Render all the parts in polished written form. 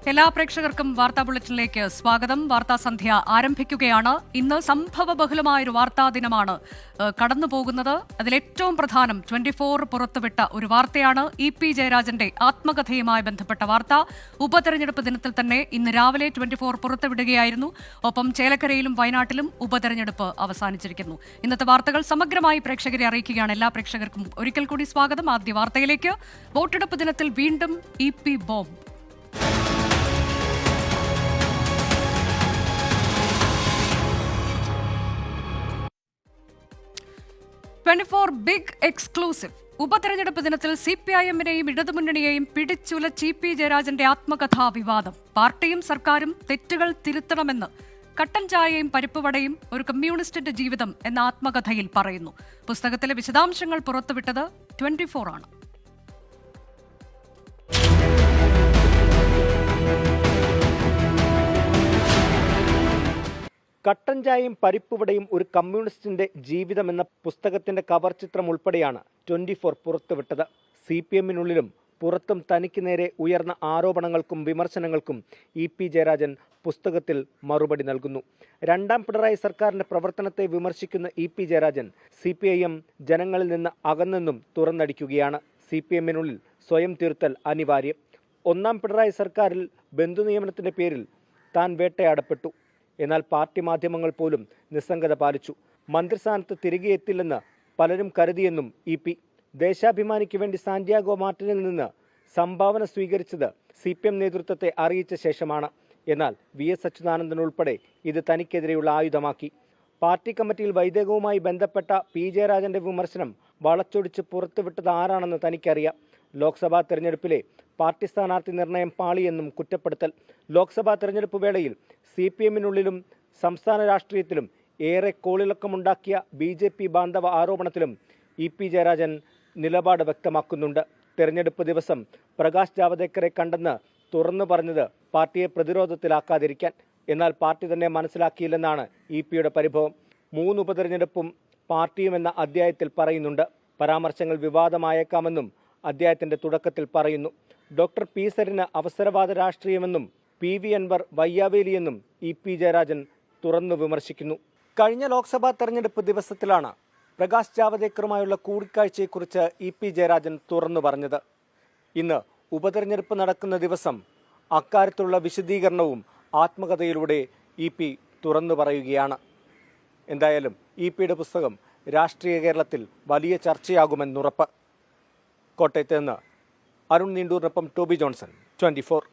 എല്ലാ പ്രേക്ഷകർക്കും വാർത്താ ബുള്ളറ്റിനിലേക്ക് സ്വാഗതം. വാർത്താ സന്ധ്യ ആരംഭിക്കുകയാണ്. ഇന്ന് സംഭവബഹുലമായൊരു വാർത്താ ദിനമാണ് കടന്നുപോകുന്നത്. അതിലേറ്റവും പ്രധാനം 24 പുറത്തുവിട്ട ഒരു വാർത്തയാണ്. ഇ.പി. ജയരാജന്റെ ആത്മകഥയുമായി ബന്ധപ്പെട്ട വാർത്ത. ഉപതെരഞ്ഞെടുപ്പ് ദിനത്തിൽ തന്നെ ഇന്ന് രാവിലെ 24 പുറത്തുവിടുകയായിരുന്നു. ഒപ്പം ചേലക്കരയിലും വയനാട്ടിലും ഉപതെരഞ്ഞെടുപ്പ് അവസാനിച്ചിരിക്കുന്നു. ഇന്നത്തെ വാർത്തകൾ സമഗ്രമായി പ്രേക്ഷകരെ അറിയിക്കുകയാണ്. എല്ലാ പ്രേക്ഷകർക്കും ഒരിക്കൽ കൂടി സ്വാഗതം. ആദ്യ വാർത്തയിലേക്ക്. വോട്ടെടുപ്പ് ദിനത്തിൽ വീണ്ടും ഇ.പി. ബോംബ്. 24 big exclusive. ഉപതെരഞ്ഞെടുപ്പ് ദിനത്തിൽ CPIM-നെയും ഇടതുമുന്നണിയെയും പിടിച്ചുലച്ച് ഇ.പി. ജയരാജന്റെ ആത്മകഥാ വിവാദം. പാർട്ടിയും സർക്കാരും തെറ്റുകൾ തിരുത്തണമെന്ന് കട്ടൻ ചായയും പരിപ്പുവടയും ഒരു കമ്മ്യൂണിസ്റ്റിന്റെ ജീവിതം എന്ന ആത്മകഥയിൽ പറയുന്നു. പുസ്തകത്തിലെ വിശദാംശങ്ങൾ പുറത്തുവിട്ടത് 24 ആണ്. കട്ടൻ ചായയും പരിപ്പുവടയും ഒരു കമ്മ്യൂണിസ്റ്റിന്റെ ജീവിതം എന്ന പുസ്തകത്തിന്റെ കവർ ചിത്രം ഉൾപ്പെടെയാണ് 24 പുറത്തുവിട്ടത്. CPM-നുള്ളിലും പുറത്തും തനിക്ക് നേരെ ഉയർന്ന ആരോപണങ്ങൾക്കും വിമർശനങ്ങൾക്കും ഇ.പി. ജയരാജൻ പുസ്തകത്തിൽ മറുപടി നൽകുന്നു. രണ്ടാം പിണറായി സർക്കാരിന്റെ പ്രവർത്തനത്തെ വിമർശിക്കുന്ന ഇ.പി. ജയരാജൻ CPIM ജനങ്ങളിൽ നിന്ന് അകന്നെന്നും തുറന്നടിക്കുകയാണ്. CPM-നുള്ളിൽ സ്വയം തിരുത്തൽ അനിവാര്യം. ഒന്നാം പിണറായി സർക്കാരിൽ ബന്ധുനിയമനത്തിന്റെ പേരിൽ താൻ വേട്ടയാടപ്പെട്ടു. എന്നാൽ പാർട്ടി മാധ്യമങ്ങൾ പോലും നിസ്സംഗത പാലിച്ചു. മന്ത്രിസ്ഥാനത്ത് തിരികെ എത്തില്ലെന്ന് പലരും കരുതിയെന്നും ഇ.പി. ദേശാഭിമാനിക്ക് വേണ്ടി സാന്റിയാഗോ മാർട്ടിനിൽ നിന്ന് സംഭാവന സ്വീകരിച്ചത് CPM നേതൃത്വത്തെ അറിയിച്ച ശേഷമാണ്. എന്നാൽ VS അച്യുതാനന്ദൻ ഉൾപ്പെടെ ഇത് തനിക്കെതിരെയുള്ള ആയുധമാക്കി. പാർട്ടി കമ്മിറ്റിയിൽ വൈദേകവുമായി ബന്ധപ്പെട്ട പി. ജയരാജന്റെ വിമർശനം വളച്ചൊടിച്ച് പുറത്തുവിട്ടത് ആരാണെന്ന് തനിക്കറിയാം. ലോക്സഭാ തെരഞ്ഞെടുപ്പിലെ പാർട്ടി സ്ഥാനാർത്ഥി നിർണയം പാളിയെന്നും കുറ്റപ്പെടുത്തൽ. ലോക്സഭാ തെരഞ്ഞെടുപ്പ് വേളയിൽ CPM-നുള്ളിലും സംസ്ഥാന രാഷ്ട്രീയത്തിലും ഏറെ കോളിളക്കമുണ്ടാക്കിയ BJP ബാന്ധവ ആരോപണത്തിലും ഇ.പി. ജയരാജൻ നിലപാട് വ്യക്തമാക്കുന്നുണ്ട്. തെരഞ്ഞെടുപ്പ് ദിവസം പ്രകാശ് ജാവദേക്കറെ കണ്ടെന്ന് തുറന്നു പറഞ്ഞത് പാർട്ടിയെ പ്രതിരോധത്തിലാക്കാതിരിക്കാൻ. എന്നാൽ പാർട്ടി തന്നെ മനസ്സിലാക്കിയില്ലെന്നാണ് ഇ.പിയുടെ പരിഭവം. 3 ഉപതെരഞ്ഞെടുപ്പും പാർട്ടിയും എന്ന അധ്യായത്തിൽ പറയുന്നുണ്ട്. പരാമർശങ്ങൾ വിവാദമായേക്കാമെന്നും അധ്യായത്തിന്റെ തുടക്കത്തിൽ പറയുന്നു. Doctor P. സരിന് അവസരവാദ രാഷ്ട്രീയമെന്നും PV അൻവർ വയ്യാവേലിയെന്നും ഇ.പി. ജയരാജൻ തുറന്നു വിമർശിക്കുന്നു. കഴിഞ്ഞ ലോക്സഭാ തെരഞ്ഞെടുപ്പ് ദിവസത്തിലാണ് പ്രകാശ് ജാവദേക്കറുമായുള്ള കൂടിക്കാഴ്ചയെക്കുറിച്ച് ഇ.പി. ജയരാജൻ തുറന്നു പറഞ്ഞത്. ഇന്ന് ഉപതെരഞ്ഞെടുപ്പ് നടക്കുന്ന ദിവസം അക്കാര്യത്തിലുള്ള വിശദീകരണവും ആത്മകഥയിലൂടെ ഇ.പി. തുറന്നു പറയുകയാണ്. എന്തായാലും ഇ.പിയുടെ പുസ്തകം രാഷ്ട്രീയ കേരളത്തിൽ വലിയ ചർച്ചയാകുമെന്നുറപ്പ്. കോട്ടയത്ത് നിന്ന് അരുൺ നീണ്ടൂരിനൊപ്പം ടോബി ജോൺസൺ, 24.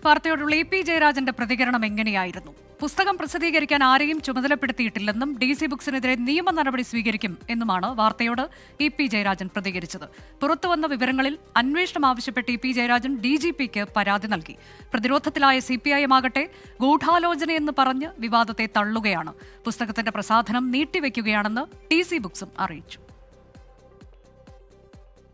വാർത്തയോടുള്ള ഇ.പി. ജയരാജന്റെ പ്രതികരണം എങ്ങനെയായിരുന്നു? പുസ്തകം പ്രസിദ്ധീകരിക്കാൻ ആരെയും ചുമതലപ്പെടുത്തിയിട്ടില്ലെന്നും DC ബുക്സിനെതിരെ നിയമ നടപടി സ്വീകരിക്കും എന്നുമാണ് വാർത്തയോട് ഇ.പി. ജയരാജൻ പ്രതികരിച്ചത്. പുറത്തുവന്ന വിവരങ്ങളിൽ അന്വേഷണം ആവശ്യപ്പെട്ട് ഇ.പി. ജയരാജൻ DGPക്ക് പരാതി നൽകി. പ്രതിരോധത്തിലായ CPIM ആകട്ടെ ഗൂഢാലോചനയെന്ന് പറഞ്ഞ് വിവാദത്തെ തള്ളുകയാണ്. പുസ്തകത്തിന്റെ പ്രസാധനം നീട്ടിവെക്കുകയാണെന്ന് DC ബുക്സും അറിയിച്ചു.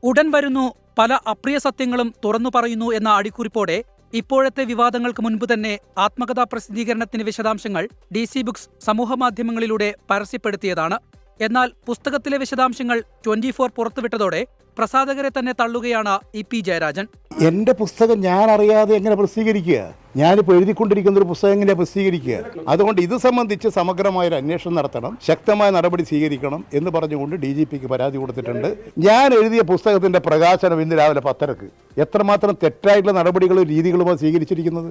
ഉടൻ വരുന്നു, പല അപ്രിയ സത്യങ്ങളും തുറന്നു പറയുന്നു എന്ന അടിക്കുറിപ്പോടെ ഇപ്പോഴത്തെ വിവാദങ്ങൾക്ക് മുൻപ് തന്നെ ആത്മകഥാ പ്രസിദ്ധീകരണത്തിന്റെ വിശദാംശങ്ങൾ DC ബുക്സ് സമൂഹമാധ്യമങ്ങളിലൂടെ പരസ്യപ്പെടുത്തിയതാണ്. എന്നാൽ പുസ്തകത്തിലെ വിശദാംശങ്ങൾ 24 പുറത്തുവിട്ടതോടെ പ്രസാധകരെ തന്നെ തള്ളുകയാണ് ഇ.പി. ജയരാജൻ. എൻ്റെ പുസ്തകം ഞാൻ അറിയാതെ എങ്ങനെ പ്രസിദ്ധീകരിക്കുക? ഞാനിപ്പോൾ എഴുതിക്കൊണ്ടിരിക്കുന്ന ഒരു പുസ്തകം എങ്ങനെയാണ് പ്രസിദ്ധീകരിക്കുക? അതുകൊണ്ട് ഇത് സംബന്ധിച്ച് സമഗ്രമായൊരു അന്വേഷണം നടത്തണം, ശക്തമായ നടപടി സ്വീകരിക്കണം എന്ന് പറഞ്ഞുകൊണ്ട് DGPക്ക് പരാതി കൊടുത്തിട്ടുണ്ട്. ഞാൻ എഴുതിയ പുസ്തകത്തിൻ്റെ പ്രകാശനം ഇന്ന് രാവിലെ 10:00. എത്രമാത്രം തെറ്റായിട്ടുള്ള നടപടികളും രീതികളുമാണ് സ്വീകരിച്ചിരിക്കുന്നത്?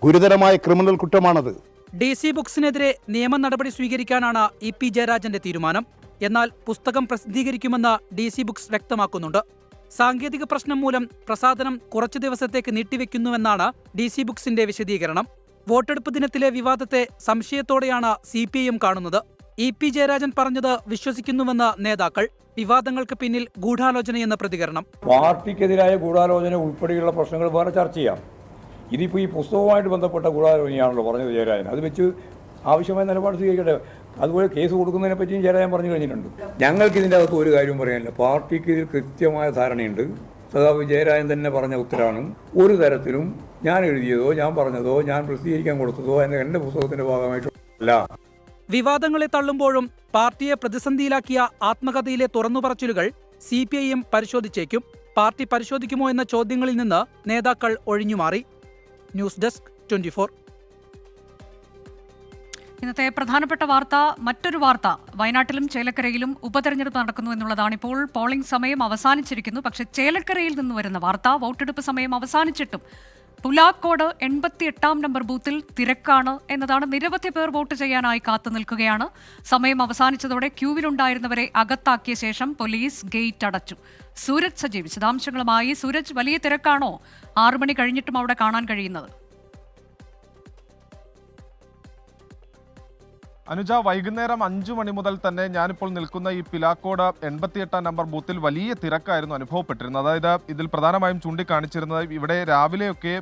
ഗുരുതരമായ ക്രിമിനൽ കുറ്റമാണത്. DC ബുക്സിനെതിരെ നിയമ നടപടി സ്വീകരിക്കാനാണ് ഇ.പി. ജയരാജന്റെ തീരുമാനം. എന്നാൽ പുസ്തകം പ്രസിദ്ധീകരിക്കുമെന്ന് DC ബുക്സ് വ്യക്തമാക്കുന്നുണ്ട്. സാങ്കേതിക പ്രശ്നം മൂലം പ്രസാധനം കുറച്ചു ദിവസത്തേക്ക് നീട്ടിവെക്കുന്നുവെന്നാണ് DC ബുക്സിന്റെ വിശദീകരണം. വോട്ടെടുപ്പ് ദിനത്തിലെ വിവാദത്തെ സംശയത്തോടെയാണ് CPIM കാണുന്നത്. ഇ.പി. ജയരാജൻ പറഞ്ഞത് വിശ്വസിക്കുന്നുവെന്ന് നേതാക്കൾ. വിവാദങ്ങൾക്ക് പിന്നിൽ ഗൂഢാലോചനയെന്ന പ്രതികരണം. പാർട്ടിക്കെതിരായ ഗൂഢാലോചന ഉൾപ്പെടെയുള്ള പ്രശ്നങ്ങൾ വേറെ ചർച്ച ചെയ്യാം. ഇതിപ്പോൾ ഈ പുസ്തകവുമായിട്ട് ബന്ധപ്പെട്ട ഗൂഢാലോചനയാണല്ലോ പറഞ്ഞത് ജയരാജൻ. അത് വെച്ച് ആവശ്യമായ നിലപാട് സ്വീകരിക്കട്ടെ. അതുപോലെ കേസ് കൊടുക്കുന്നതിനെ പറ്റിയും ജയരാജൻ പറഞ്ഞു കഴിഞ്ഞിട്ടുണ്ട്. ഞങ്ങൾക്ക് ഇതിൻ്റെ അകത്ത് ഒരു കാര്യവും പറയാനില്ല. പാർട്ടിക്ക് ഇതിൽ കൃത്യമായ ധാരണയുണ്ട്. സഖാവ് ജയരാജൻ തന്നെ പറഞ്ഞ ഉത്തരവാണ്. ഒരു തരത്തിലും ഞാൻ എഴുതിയതോ ഞാൻ പറഞ്ഞതോ ഞാൻ പ്രസിദ്ധീകരിക്കാൻ കൊടുത്തതോ എൻ്റെ പുസ്തകത്തിന്റെ ഭാഗമായിട്ടല്ല. വിവാദങ്ങളെ തള്ളുമ്പോഴും പാർട്ടിയെ പ്രതിസന്ധിയിലാക്കിയ ആത്മകഥയിലെ തുറന്നുപറച്ചിലുകൾ CPIM പരിശോധിച്ചേക്കും. പാർട്ടി പരിശോധിക്കുമോ എന്ന ചോദ്യങ്ങളിൽ നിന്ന് നേതാക്കൾ ഒഴിഞ്ഞുമാറി. News desk 24. ഇന്നത്തെ പ്രധാനപ്പെട്ട വാർത്ത, മറ്റൊരു വാർത്ത. വയനാട്ടിലും ചേലക്കരയിലും ഉപതെരഞ്ഞെടുപ്പ് നടക്കുന്നു എന്നുള്ളതാണ്. ഇപ്പോൾ പോളിംഗ് സമയം അവസാനിച്ചിരിക്കുന്നു. പക്ഷേ ചേലക്കരയിൽ നിന്ന് വരുന്ന വാർത്ത, വോട്ടെടുപ്പ് സമയം അവസാനിച്ചിട്ടും പുലാക്കോട് 88-ാം നമ്പർ ബൂത്തിൽ തിരക്കാണ് എന്നതാണ്. നിരവധി പേർ വോട്ട് ചെയ്യാനായി കാത്തു നിൽക്കുകയാണ്. സമയം അവസാനിച്ചതോടെ ക്യൂവിലുണ്ടായിരുന്നവരെ അകത്താക്കിയ ശേഷം പോലീസ് ഗേറ്റ് അടച്ചു. സൂരജ് സജീവ് വിശദാംശങ്ങളുമായി. സൂരജ്, വലിയ തിരക്കാണോ 6 മണി കഴിഞ്ഞിട്ടും അവിടെ കാണാൻ കഴിയുന്നത്? അനുജ, വൈകുന്നേരം 5 മണി മുതൽ തന്നെ ഞാനിപ്പോൾ നിൽക്കുന്ന ഈ പിലാക്കോട് 88-ാം നമ്പർ ബൂത്തിൽ വലിയ തിരക്കായിരുന്നു അനുഭവപ്പെട്ടിരുന്നത്. അതായത് ഇതിൽ പ്രധാനമായും ചൂണ്ടിക്കാണിച്ചിരുന്നത് ഇവിടെ രാവിലെയൊക്കെ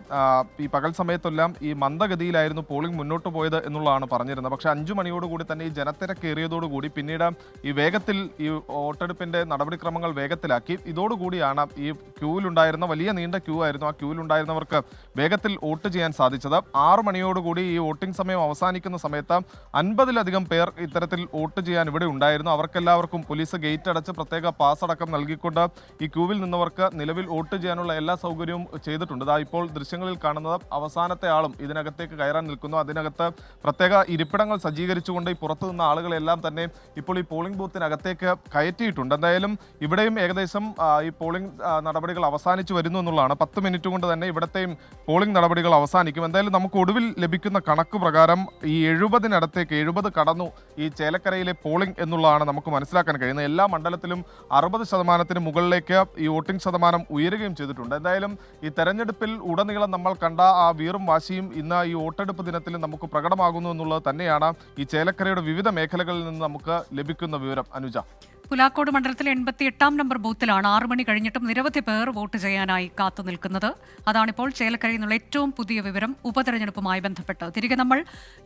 ഈ പകൽ സമയത്തെല്ലാം ഈ മന്ദഗതിയിലായിരുന്നു പോളിംഗ് മുന്നോട്ട് പോയത് എന്നുള്ളതാണ് പറഞ്ഞിരുന്നത്. പക്ഷേ 5 മണിയോടുകൂടി തന്നെ ഈ ജനത്തിരക്കേറിയതോടുകൂടി പിന്നീട് ഈ വേഗത്തിൽ ഈ വോട്ടെടുപ്പിന്റെ നടപടിക്രമങ്ങൾ വേഗത്തിലാക്കി. ഇതോടുകൂടിയാണ് ഈ ക്യൂവിലുണ്ടായിരുന്ന വലിയ നീണ്ട ക്യൂ ആയിരുന്നു. ആ ക്യൂവിലുണ്ടായിരുന്നവർക്ക് വേഗത്തിൽ വോട്ട് ചെയ്യാൻ സാധിച്ചത്. 6 മണിയോടുകൂടി ഈ വോട്ടിംഗ് സമയം അവസാനിക്കുന്ന സമയത്ത് 50-ലധികം പേർ ഇത്തരത്തിൽ വോട്ട് ചെയ്യാൻ ഇവിടെ ഉണ്ടായിരുന്നു. അവർക്കെല്ലാവർക്കും പോലീസ് ഗേറ്റ് അടച്ച് പ്രത്യേക പാസ് അടക്കം നൽകിക്കൊണ്ട് ഈ ക്യൂവിൽ നിന്നവർക്ക് നിലവിൽ വോട്ട് ചെയ്യാനുള്ള എല്ലാ സൗകര്യവും ചെയ്തിട്ടുണ്ട്. ഇപ്പോൾ ദൃശ്യങ്ങളിൽ കാണുന്നത് അവസാനത്തെ ആളും ഇതിനകത്തേക്ക് കയറാൻ നിൽക്കുന്നു. അതിനകത്ത് പ്രത്യേക ഇരിപ്പിടങ്ങൾ സജ്ജീകരിച്ചുകൊണ്ട് ഈ പുറത്തു നിന്ന ആളുകളെല്ലാം തന്നെ ഇപ്പോൾ ഈ പോളിംഗ് ബൂത്തിനകത്തേക്ക് കയറ്റിയിട്ടുണ്ട്. എന്തായാലും ഇവിടെയും ഏകദേശം ഈ പോളിംഗ് നടപടികൾ അവസാനിച്ചു വരുന്നു എന്നുള്ളതാണ്. 10 മിനിറ്റ് കൊണ്ട് തന്നെ ഇവിടത്തെയും പോളിംഗ് നടപടികൾ അവസാനിക്കും. എന്തായാലും നമുക്ക് ഒടുവിൽ ലഭിക്കുന്ന കണക്ക് പ്രകാരം ഈ 70-നടുത്തേക്ക് 70 കടന്നു ഈ ചേലക്കരയിലെ പോളിംഗ് എന്നുള്ളതാണ് നമുക്ക് മനസ്സിലാക്കാൻ കഴിയുന്നത്. എല്ലാ മണ്ഡലത്തിലും 60% മുകളിലേക്ക് ഈ വോട്ടിംഗ് ശതമാനം ഉയരുകയും ചെയ്തിട്ടുണ്ട്. എന്തായാലും ഈ തെരഞ്ഞെടുപ്പിൽ ഉടനീളം നമ്മൾ കണ്ട ആ വീറും വാശിയും ഇന്ന് ഈ വോട്ടെടുപ്പ് ദിനത്തിൽ നമുക്ക് പ്രകടമാകുന്നു എന്നുള്ളത് തന്നെയാണ് ഈ ചേലക്കരയുടെ വിവിധ മേഖലകളിൽ നിന്ന് നമുക്ക് ലഭിക്കുന്ന വിവരം. അനുജ, പുലാക്കോട് മണ്ഡലത്തിലെ 88-ാം നമ്പർ ബൂത്തിലാണ് 6 മണി കഴിഞ്ഞിട്ടും നിരവധി പേർ വോട്ട് ചെയ്യാനായി കാത്തു നിൽക്കുന്നത്. അതാണിപ്പോൾ ചേലക്കരയിൽ നിന്നുള്ള ഏറ്റവും പുതിയ വിവരം ഉപതെരഞ്ഞെടുപ്പുമായി ബന്ധപ്പെട്ട്. തിരികെ നമ്മൾ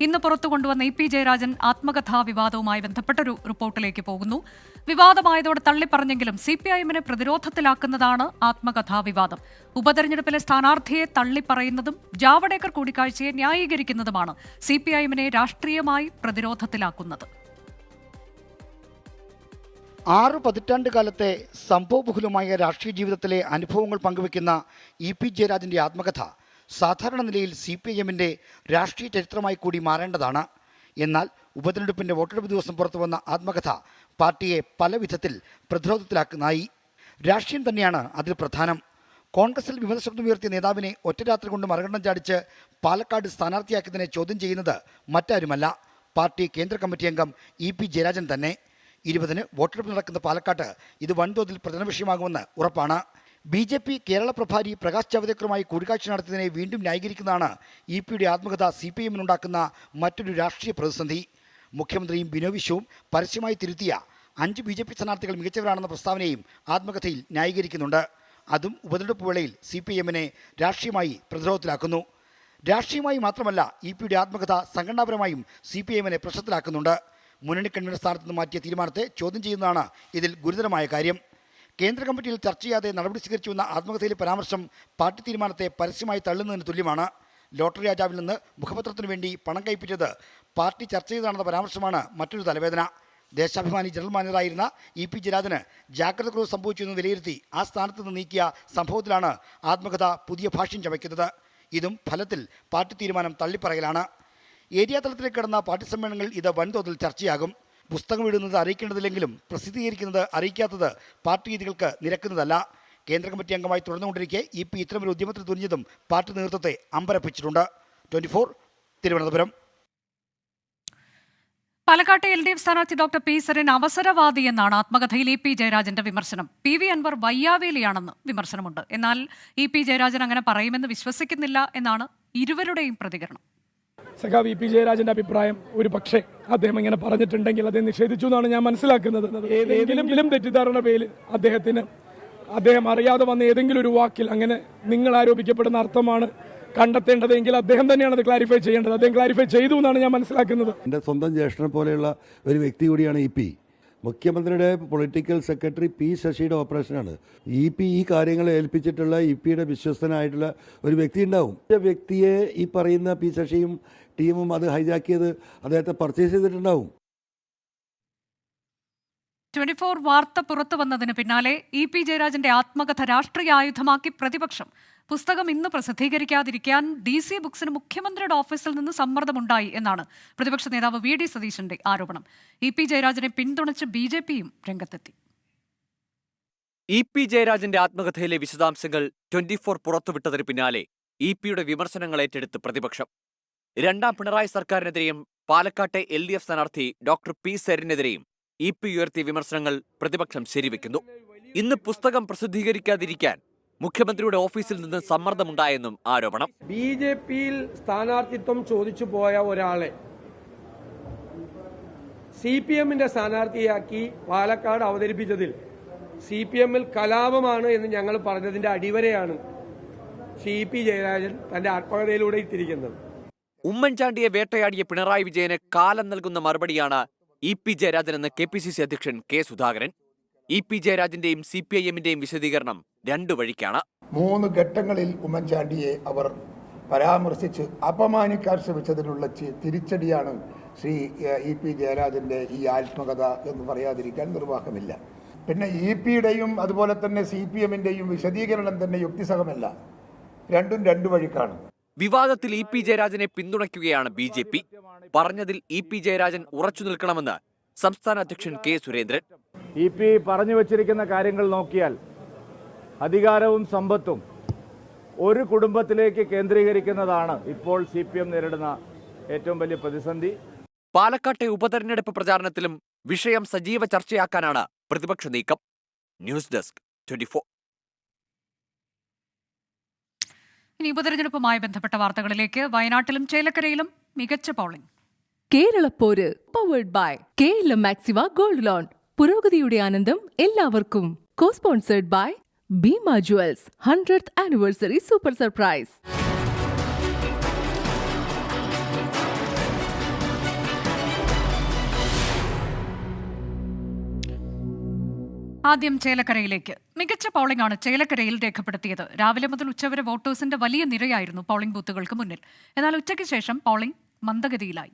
ഇന്ന് പുറത്തു കൊണ്ടുവന്ന ഇ.പി. ജയരാജൻ ആത്മകഥാ വിവാദവുമായി ബന്ധപ്പെട്ടൊരു റിപ്പോർട്ടിലേക്ക് പോകുന്നു. വിവാദമായതോടെ തള്ളിപ്പറഞ്ഞെങ്കിലും CPIM-നെ പ്രതിരോധത്തിലാക്കുന്നതാണ് ആത്മകഥാ വിവാദം. ഉപതെരഞ്ഞെടുപ്പിലെ സ്ഥാനാർത്ഥിയെ തള്ളിപ്പറയുന്നതും ജാവ്ദേക്കർ കൂടിക്കാഴ്ചയെ ന്യായീകരിക്കുന്നതുമാണ് CPIM-നെ രാഷ്ട്രീയമായി പ്രതിരോധത്തിലാക്കുന്നത്. 6 പതിറ്റാണ്ട് കാലത്തെ സംഭവബഹുലമായ രാഷ്ട്രീയ ജീവിതത്തിലെ അനുഭവങ്ങൾ പങ്കുവയ്ക്കുന്ന ഇ.പി. ജയരാജൻ്റെ ആത്മകഥ സാധാരണ നിലയിൽ CPIM-ന്റെ രാഷ്ട്രീയ ചരിത്രമായി കൂടി മാറേണ്ടതാണ്. എന്നാൽ ഉപതെരഞ്ഞെടുപ്പിൻ്റെ വോട്ടെടുപ്പ് ദിവസം പുറത്തുവന്ന ആത്മകഥ പാർട്ടിയെ പല വിധത്തിൽ പ്രതിരോധത്തിലാക്കുന്നതായി. രാഷ്ട്രീയം തന്നെയാണ് അതിൽ പ്രധാനം. കോൺഗ്രസിൽ വിമത ശബ്ദമുയർത്തിയ നേതാവിനെ ഒറ്റരാത്രി കൊണ്ട് മറികടനം ചാടിച്ച് പാലക്കാട് സ്ഥാനാർത്ഥിയാക്കിയതിനെ ചോദ്യം ചെയ്യുന്നത് മറ്റാരുമല്ല, പാർട്ടി കേന്ദ്ര കമ്മിറ്റി അംഗം ഇ.പി. ജയരാജൻ തന്നെ. 20-ന് വോട്ടെടുപ്പ് നടക്കുന്ന പാലക്കാട്ട് ഇത് വൻതോതിൽ പ്രചരണ വിഷയമാകുമെന്ന് ഉറപ്പാണ്. BJP കേരള പ്രഭാരി പ്രകാശ് ജാവ്ദേക്കറുമായി കൂടിക്കാഴ്ച നടത്തിയതിനെ വീണ്ടും ന്യായീകരിക്കുന്നതാണ് ഇ.പിയുടെ ആത്മകഥ CPIM-നുണ്ടാക്കുന്ന മറ്റൊരു രാഷ്ട്രീയ പ്രതിസന്ധി. മുഖ്യമന്ത്രിയും ബിനോയ് വിശ്വവും പരസ്യമായി തിരുത്തിയ 5 BJP സ്ഥാനാർത്ഥികൾ മികച്ചവരാണെന്ന പ്രസ്താവനയും ആത്മകഥയിൽ ന്യായീകരിക്കുന്നുണ്ട്. അതും ഉപതെരഞ്ഞെടുപ്പ് വേളയിൽ CPIM-നെ രാഷ്ട്രീയമായി പ്രതിരോധത്തിലാക്കുന്നു. രാഷ്ട്രീയമായി മാത്രമല്ല, ഇ.പിയുടെ ആത്മകഥ സംഘടനാപരമായും CPIM-നെ പ്രശ്നത്തിലാക്കുന്നുണ്ട്. മുന്നണി കൺവീനർ സ്ഥാനത്ത് നിന്ന് മാറ്റിയ തീരുമാനത്തെ ചോദ്യം ചെയ്യുന്നതാണ് ഇതിൽ ഗുരുതരമായ കാര്യം. കേന്ദ്ര കമ്മിറ്റിയിൽ ചർച്ച ചെയ്യാതെ നടപടി സ്വീകരിച്ചുവെന്ന ആത്മകഥയിലെ പരാമർശം പാർട്ടി തീരുമാനത്തെ പരസ്യമായി തള്ളുന്നതിന് തുല്യമാണ്. ലോട്ടറി രാജാവിൽ നിന്ന് മുഖപത്രത്തിനു വേണ്ടി പണം കൈപ്പറ്റിയത് പാർട്ടി ചർച്ച ചെയ്തതാണെന്ന പരാമർശമാണ് മറ്റൊരു തലവേദന. ദേശാഭിമാനി ജനറൽ മാനേജറായിരുന്ന ഇ.പി. ജയരാജന് ജാഗ്രത കുറവ് സംഭവിച്ചു എന്ന് വിലയിരുത്തി ആ സ്ഥാനത്ത് നിന്ന് നീക്കിയ സംഭവത്തിലാണ് ആത്മകഥ പുതിയ ഭാഷ്യം ചമയ്ക്കുന്നത്. ഇതും ഫലത്തിൽ പാർട്ടി തീരുമാനം തള്ളിപ്പറയലാണ്. ഏരിയ തലത്തിലേക്ക് കടന്ന പാർട്ടി സമ്മേളനങ്ങളിൽ ഇത് വൻതോതിൽ ചർച്ചയാകും. പുസ്തകം ഇടുന്നത് അറിയിക്കേണ്ടതില്ലെങ്കിലും പ്രസിദ്ധീകരിക്കുന്നത് അറിയിക്കാത്തത് പാർട്ടി രീതികൾക്ക് നിരക്കുന്നതല്ല. കേന്ദ്ര കമ്മിറ്റി അംഗമായി തുടർന്നുകൊണ്ടിരിക്കെ ഇ.പി. ഇത്തരമൊരു ഉദ്യമത്തിൽ തുനിഞ്ഞതും പാർട്ടി നേതൃത്വത്തെ അമ്പരപ്പിച്ചിട്ടുണ്ട്. 24 തിരുവനന്തപുരം. പാലക്കാട്ടെ LDF സ്ഥാനാർത്ഥി ഡോക്ടർ പി സരൻ അവസരവാദി എന്നാണ് ആത്മകഥയിൽ ഇ.പി. ജയരാജന്റെ വിമർശനം. PV അൻവർ വയ്യാവേലിയാണെന്ന് വിമർശനമുണ്ട്. എന്നാൽ ഇ.പി. ജയരാജൻ അങ്ങനെ പറയുമെന്ന് വിശ്വസിക്കുന്നില്ല എന്നാണ് ഇരുവരുടെയും പ്രതികരണം. സഖാവ് ഇ.പി. ജയരാജന്റെ അഭിപ്രായം ഒരു പക്ഷേ അദ്ദേഹം ഇങ്ങനെ പറഞ്ഞിട്ടുണ്ടെങ്കിൽ അത് നിഷേധിച്ചു എന്നാണ് ഞാൻ മനസ്സിലാക്കുന്നത്. ഏതെങ്കിലും തെറ്റിദ്ധാരണ പേരിൽ അദ്ദേഹം അറിയാതെ വന്ന ഏതെങ്കിലും ഒരു വാക്കിൽ അങ്ങനെ നിങ്ങൾ ആരോപിക്കപ്പെടുന്ന അർത്ഥമാണ് കണ്ടെത്തേണ്ടതെങ്കിൽ അദ്ദേഹം തന്നെയാണ് അത് ക്ലാരിഫൈ ചെയ്യേണ്ടത്. അദ്ദേഹം ക്ലാരിഫൈ ചെയ്തു എന്നാണ് ഞാൻ മനസ്സിലാക്കുന്നത്. എൻ്റെ സ്വന്തം ജ്യേഷ്ഠനെ പോലെയുള്ള ഒരു വ്യക്തി കൂടിയാണ് ഇ.പി. മുഖ്യമന്ത്രിയുടെ പൊളിറ്റിക്കൽ സെക്രട്ടറി P. ശശിയുടെ ഓപ്പറേഷനാണ്. ഇ.പി. ഈ കാര്യങ്ങൾ ഏൽപ്പിച്ചിട്ടുള്ള ഇ.പിയുടെ വിശ്വസ്തനായിട്ടുള്ള ഒരു വ്യക്തി ഉണ്ടാവും. വ്യക്തിയെ ഈ പറയുന്ന P. ശശിയും ടീമും അത് ഹൈജാക്കിയത് അദ്ദേഹത്തെ പർച്ചേസ് ചെയ്തിട്ടുണ്ടാവും. 24 വാർത്ത പുറത്തു വന്നതിന് പിന്നാലെ EP ജയരാജന്റെ ആത്മകഥ രാഷ്ട്രീയ ആയുധമാക്കി പ്രതിപക്ഷം. പുസ്തകം ഇന്ന് പ്രസിദ്ധീകരിക്കാതിരിക്കാൻ DC ബുക്സിന് മുഖ്യമന്ത്രിയുടെ ഓഫീസിൽ നിന്ന് സമ്മർദ്ദമുണ്ടായി എന്നാണ് പ്രതിപക്ഷ നേതാവ് VD സതീശന്റെ ആരോപണം. EP ജയരാജനെ പിന്തുണച്ച് BJPയും രംഗത്തെത്തി. EP ജയരാജന്റെ ആത്മകഥയിലെ വിശദാംശങ്ങൾ 24 പുറത്തുവിട്ടതിന് പിന്നാലെ EP-യുടെ വിമർശനങ്ങൾ ഏറ്റെടുത്ത് പ്രതിപക്ഷം. രണ്ടാം പിണറായി സർക്കാരിനെതിരെയും പാലക്കാട്ടെ LDF സ്ഥാനാർത്ഥി ഡോക്ടർ P. സരിനെതിരെയും EP ഉയർത്തിയ വിമർശനങ്ങൾ പ്രതിപക്ഷം ശരിവെക്കുന്നു. ഇന്ന് പുസ്തകം പ്രസിദ്ധീകരിക്കാതിരിക്കാൻ മുഖ്യമന്ത്രിയുടെ ഓഫീസിൽ നിന്ന് സമ്മർദ്ദമുണ്ടായെന്നും ആരോപണം. BJP-യിൽ സ്ഥാനാർത്ഥിത്വം ചോദിച്ചു പോയ ഒരാളെ CPM-ന്റെ സ്ഥാനാർത്ഥിയാക്കി പാലക്കാട് അവതരിപ്പിച്ചതിൽ CPM-ൽ കലാപമാണ് എന്ന് ഞങ്ങൾ പറഞ്ഞതിന്റെ അടിവരെയാണ് EP ജയരാജൻ തന്റെ ആത്മകഥയിലൂടെ ഇട്ടിരിക്കുന്നത്. ഉമ്മൻചാണ്ടിയെ വേട്ടയാടിയ പിണറായി വിജയന് കാലം നൽകുന്ന മറുപടിയാണ് EP ജയരാജനെന്ന് KPCC അധ്യക്ഷൻ K. സുധാകരൻ. EP ജയരാജന്റെയും CPIM-ന്റെയും വിശദീകരണം രണ്ടു വഴിക്കാണ്. 3 ഘട്ടങ്ങളിൽ ഉമ്മൻചാണ്ടിയെ അവർ പരാമർശിച്ച് അപമാനിക്കാൻ ശ്രമിച്ചതിനുള്ള തിരിച്ചടിയാണ് ശ്രീ EP ജയരാജന്റെ ഈ ആത്മകഥ എന്ന് പറയാതിരിക്കാൻ നിർവാഹമില്ല. പിന്നെ EP-യുടെയും അതുപോലെ തന്നെ CPM-ന്റെയും വിശദീകരണം തന്നെ യുക്തിസഹമല്ല. രണ്ടും രണ്ടു വഴിക്കാണ്. വിവാദത്തിൽ EP ജയരാജനെ പിന്തുണയ്ക്കുകയാണ് BJP. പറഞ്ഞതിൽ EP ജയരാജൻ ഉറച്ചു നിൽക്കണമെന്ന് സംസ്ഥാന അധ്യക്ഷൻ K. സുരേന്ദ്രൻ. EP പറഞ്ഞു വച്ചിരിക്കുന്ന കാര്യങ്ങൾ നോക്കിയാൽ അധികാരവും സമ്പത്തും ഒരു കുടുംബത്തിലേക്ക് കേന്ദ്രീകരിക്കുന്നതാണ് ഇപ്പോൾ CPM നേരിടുന്ന ഏറ്റവും വലിയ പ്രതിസന്ധി. പാലക്കാട്ടെ ഉപതെരഞ്ഞെടുപ്പ് പ്രചാരണത്തിലും വിഷയം സജീവ ചർച്ചയാക്കാനാണ് പ്രതിപക്ഷ നീക്കം. News desk 24. ഇനി ഉപതെരഞ്ഞെടുപ്പുമായി ബന്ധപ്പെട്ട വാർത്തകളിലേക്ക്. വയനാട്ടിലും ചേലക്കരയിലും മികച്ച polling. Keralappor powered by KLM മാക്സിവ ഗോൾഡ് ലോൺ. പുരോഗതിയുടെ ആനന്ദം എല്ലാവർക്കും. Cosponsored by Bhima jewels 100th anniversary super surprise. ആദ്യം ചേലക്കരയിലേക്ക്. മികച്ച പോളിംഗ് ആണ് ചേലക്കരയിൽ രേഖപ്പെടുത്തിയത്. രാവിലെ മുതൽ ഉച്ചവരെ വോട്ടേഴ്സിന്റെ വലിയ നിരയായിരുന്നു പോളിംഗ് ബൂത്തുകൾക്ക് മുന്നിൽ. എന്നാൽ ഉച്ചയ്ക്ക് ശേഷം പോളിംഗ് മന്ദഗതിയിലായി.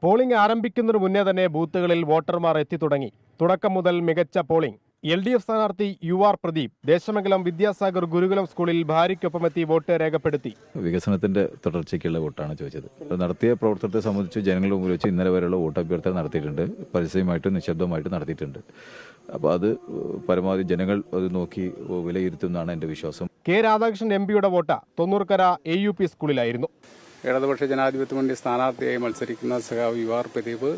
പോളിംഗ് ആരംഭിക്കുന്നതിന് മുന്നേ തന്നെ ബൂത്തുകളിൽ വോട്ടർമാർ എത്തി തുടങ്ങി. തുടക്കം മുതൽ മികച്ച പോളിംഗ്. LDF സ്ഥാനാർത്ഥി UR പ്രദീപ് ദേശമംഗലം വിദ്യാസാഗർ ഗുരുകുലം സ്കൂളിൽ ഭാര്യയ്ക്കൊപ്പമെത്തി വോട്ട് രേഖപ്പെടുത്തി. വികസനത്തിന്റെ തുടർച്ചയ്ക്കുള്ള വോട്ടാണ് ചോദിച്ചത്. നടത്തിയ പ്രവർത്തനത്തെ സംബന്ധിച്ച് ജനങ്ങളുടെ മുമ്പിൽ വെച്ച് ഇന്നലെ വരെയുള്ള വോട്ട് അഭ്യർത്ഥന നടത്തിയിട്ടുണ്ട്. പരസ്യമായിട്ടും നിശബ്ദമായിട്ടും നടത്തിയിട്ടുണ്ട്. അപ്പോൾ അത് പരമാവധി ജനങ്ങൾ അത് നോക്കി വിലയിരുത്തുമെന്നാണ് എൻ്റെ വിശ്വാസം. K. രാധാകൃഷ്ണൻ MP-യുടെ വോട്ട് തൊണ്ണൂർക്കര AUP സ്കൂളിലായിരുന്നു. ഇടതുപക്ഷ ജനാധിപത്യ മുന്നണി സ്ഥാനാർത്ഥിയായി മത്സരിക്കുന്ന സഖാവ് UR പ്രദീപ്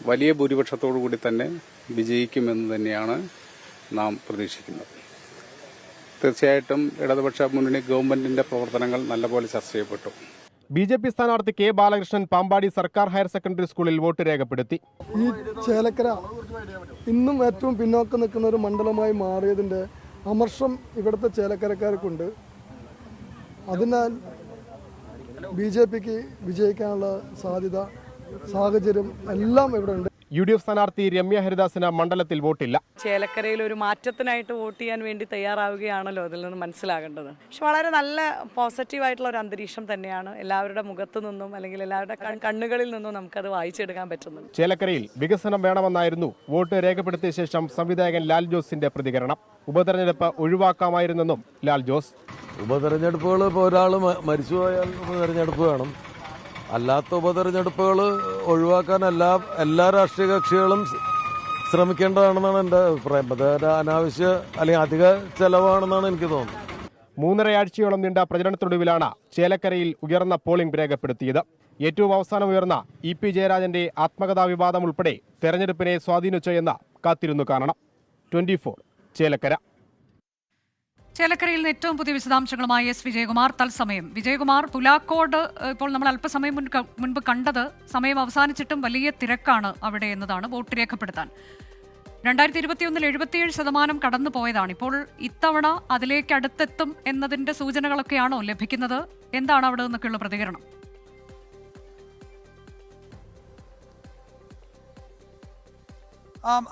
വലിയ ഭൂരിപക്ഷത്തോടു കൂടി തന്നെ വിജയിക്കുമെന്ന് തന്നെയാണ് നാം പ്രതീക്ഷിക്കുന്നത്. തീർച്ചയായിട്ടും ഇടതുപക്ഷ മുന്നണി ഗവൺമെന്റിന്റെ പ്രവർത്തനങ്ങൾ നല്ലപോലെ ചർച്ച ചെയ്യപ്പെട്ടു. BJP സ്ഥാനാർത്ഥി K. ബാലകൃഷ്ണൻ പാമ്പാടി സർക്കാർ ഹയർ സെക്കൻഡറി സ്കൂളിൽ വോട്ട് രേഖപ്പെടുത്തി. ഈ ചേലക്കര ഇന്നും ഏറ്റവും പിന്നോക്കം നിൽക്കുന്ന ഒരു മണ്ഡലമായി മാറിയതിന്റെ അമർഷം ഇവിടുത്തെ ചേലക്കരക്കാർക്കുണ്ട്. അതിനാൽ BJPക്ക് വിജയിക്കാനുള്ള സാധ്യത സാഹചര്യം എല്ലാം ഇവിടെ ഉണ്ട്. UDF സ്ഥാനാർത്ഥി രമ്യ ഹരിദാസിന് മണ്ഡലത്തിൽ വോട്ടില്ല. ചേലക്കരയിൽ ഒരു മാറ്റത്തിനായിട്ട് വോട്ട് ചെയ്യാൻ വേണ്ടി തയ്യാറാവുകയാണല്ലോ അതിൽ നിന്ന് മനസ്സിലാകേണ്ടത്. പക്ഷെ വളരെ നല്ല പോസിറ്റീവായിട്ടുള്ള ഒരു അന്തരീക്ഷം തന്നെയാണ്. എല്ലാവരുടെ മുഖത്തു നിന്നും അല്ലെങ്കിൽ എല്ലാവരുടെ കണ്ണുകളിൽ നിന്നും നമുക്കത് വായിച്ചെടുക്കാൻ പറ്റുന്നുണ്ട്. ചേലക്കരയിൽ വികസനം വേണമെന്നായിരുന്നു വോട്ട് രേഖപ്പെടുത്തിയ ശേഷം സംവിധായകൻ ലാൽ ജോസിന്റെ പ്രതികരണം. ഉപതെരഞ്ഞെടുപ്പ് ഒഴിവാക്കാമായിരുന്നെന്നും ലാൽ ജോസ്. ഉപതെരഞ്ഞെടുപ്പുകൾ ഇപ്പോൾ ഒരാൾ മരിച്ചുപോയാൽ ഉപതെരഞ്ഞെടുപ്പ് വേണം. അല്ലാത്ത ഉപതെരഞ്ഞെടുപ്പുകൾ ഒഴിവാക്കാൻ എല്ലാ രാഷ്ട്രീയ കക്ഷികളും ശ്രമിക്കേണ്ടതാണെന്നാണ് എൻ്റെ അഭിപ്രായം. അത് അനാവശ്യ അല്ലെങ്കിൽ അധിക ചെലവാണെന്നാണ് എനിക്ക് തോന്നുന്നത്. 3.5 ആഴ്ചയോളം നീണ്ട പ്രചരണത്തിനൊടുവിലാണ് ചേലക്കരയിൽ ഉയർന്ന പോളിംഗ് രേഖപ്പെടുത്തിയത്. ഏറ്റവും അവസാനം ഉയർന്ന EP ജയരാജന്റെ ആത്മകഥാ വിവാദം ഉൾപ്പെടെ തെരഞ്ഞെടുപ്പിനെ സ്വാധീനിച്ചോ എന്ന് കാത്തിരുന്നു കാണണം. 24 ചേലക്കര. ചേലക്കരയിൽ നിന്ന് ഏറ്റവും പുതിയ വിശദാംശങ്ങളുമായി S. വിജയകുമാർ തത്സമയം. വിജയകുമാർ, പുലാക്കോട് ഇപ്പോൾ നമ്മൾ അല്പസമയം മുൻപ് കണ്ടത് സമയം അവസാനിച്ചിട്ടും വലിയ തിരക്കാണ് അവിടെ എന്നതാണ് വോട്ട് രേഖപ്പെടുത്താൻ. 2021 77% കടന്നു പോയതാണ്. ഇപ്പോൾ ഇത്തവണ അതിലേക്ക് അടുത്തെത്തും എന്നതിന്റെ സൂചനകളൊക്കെയാണോ ലഭിക്കുന്നത്? എന്താണ് അവിടെ നിന്നൊക്കെയുള്ള പ്രതികരണം?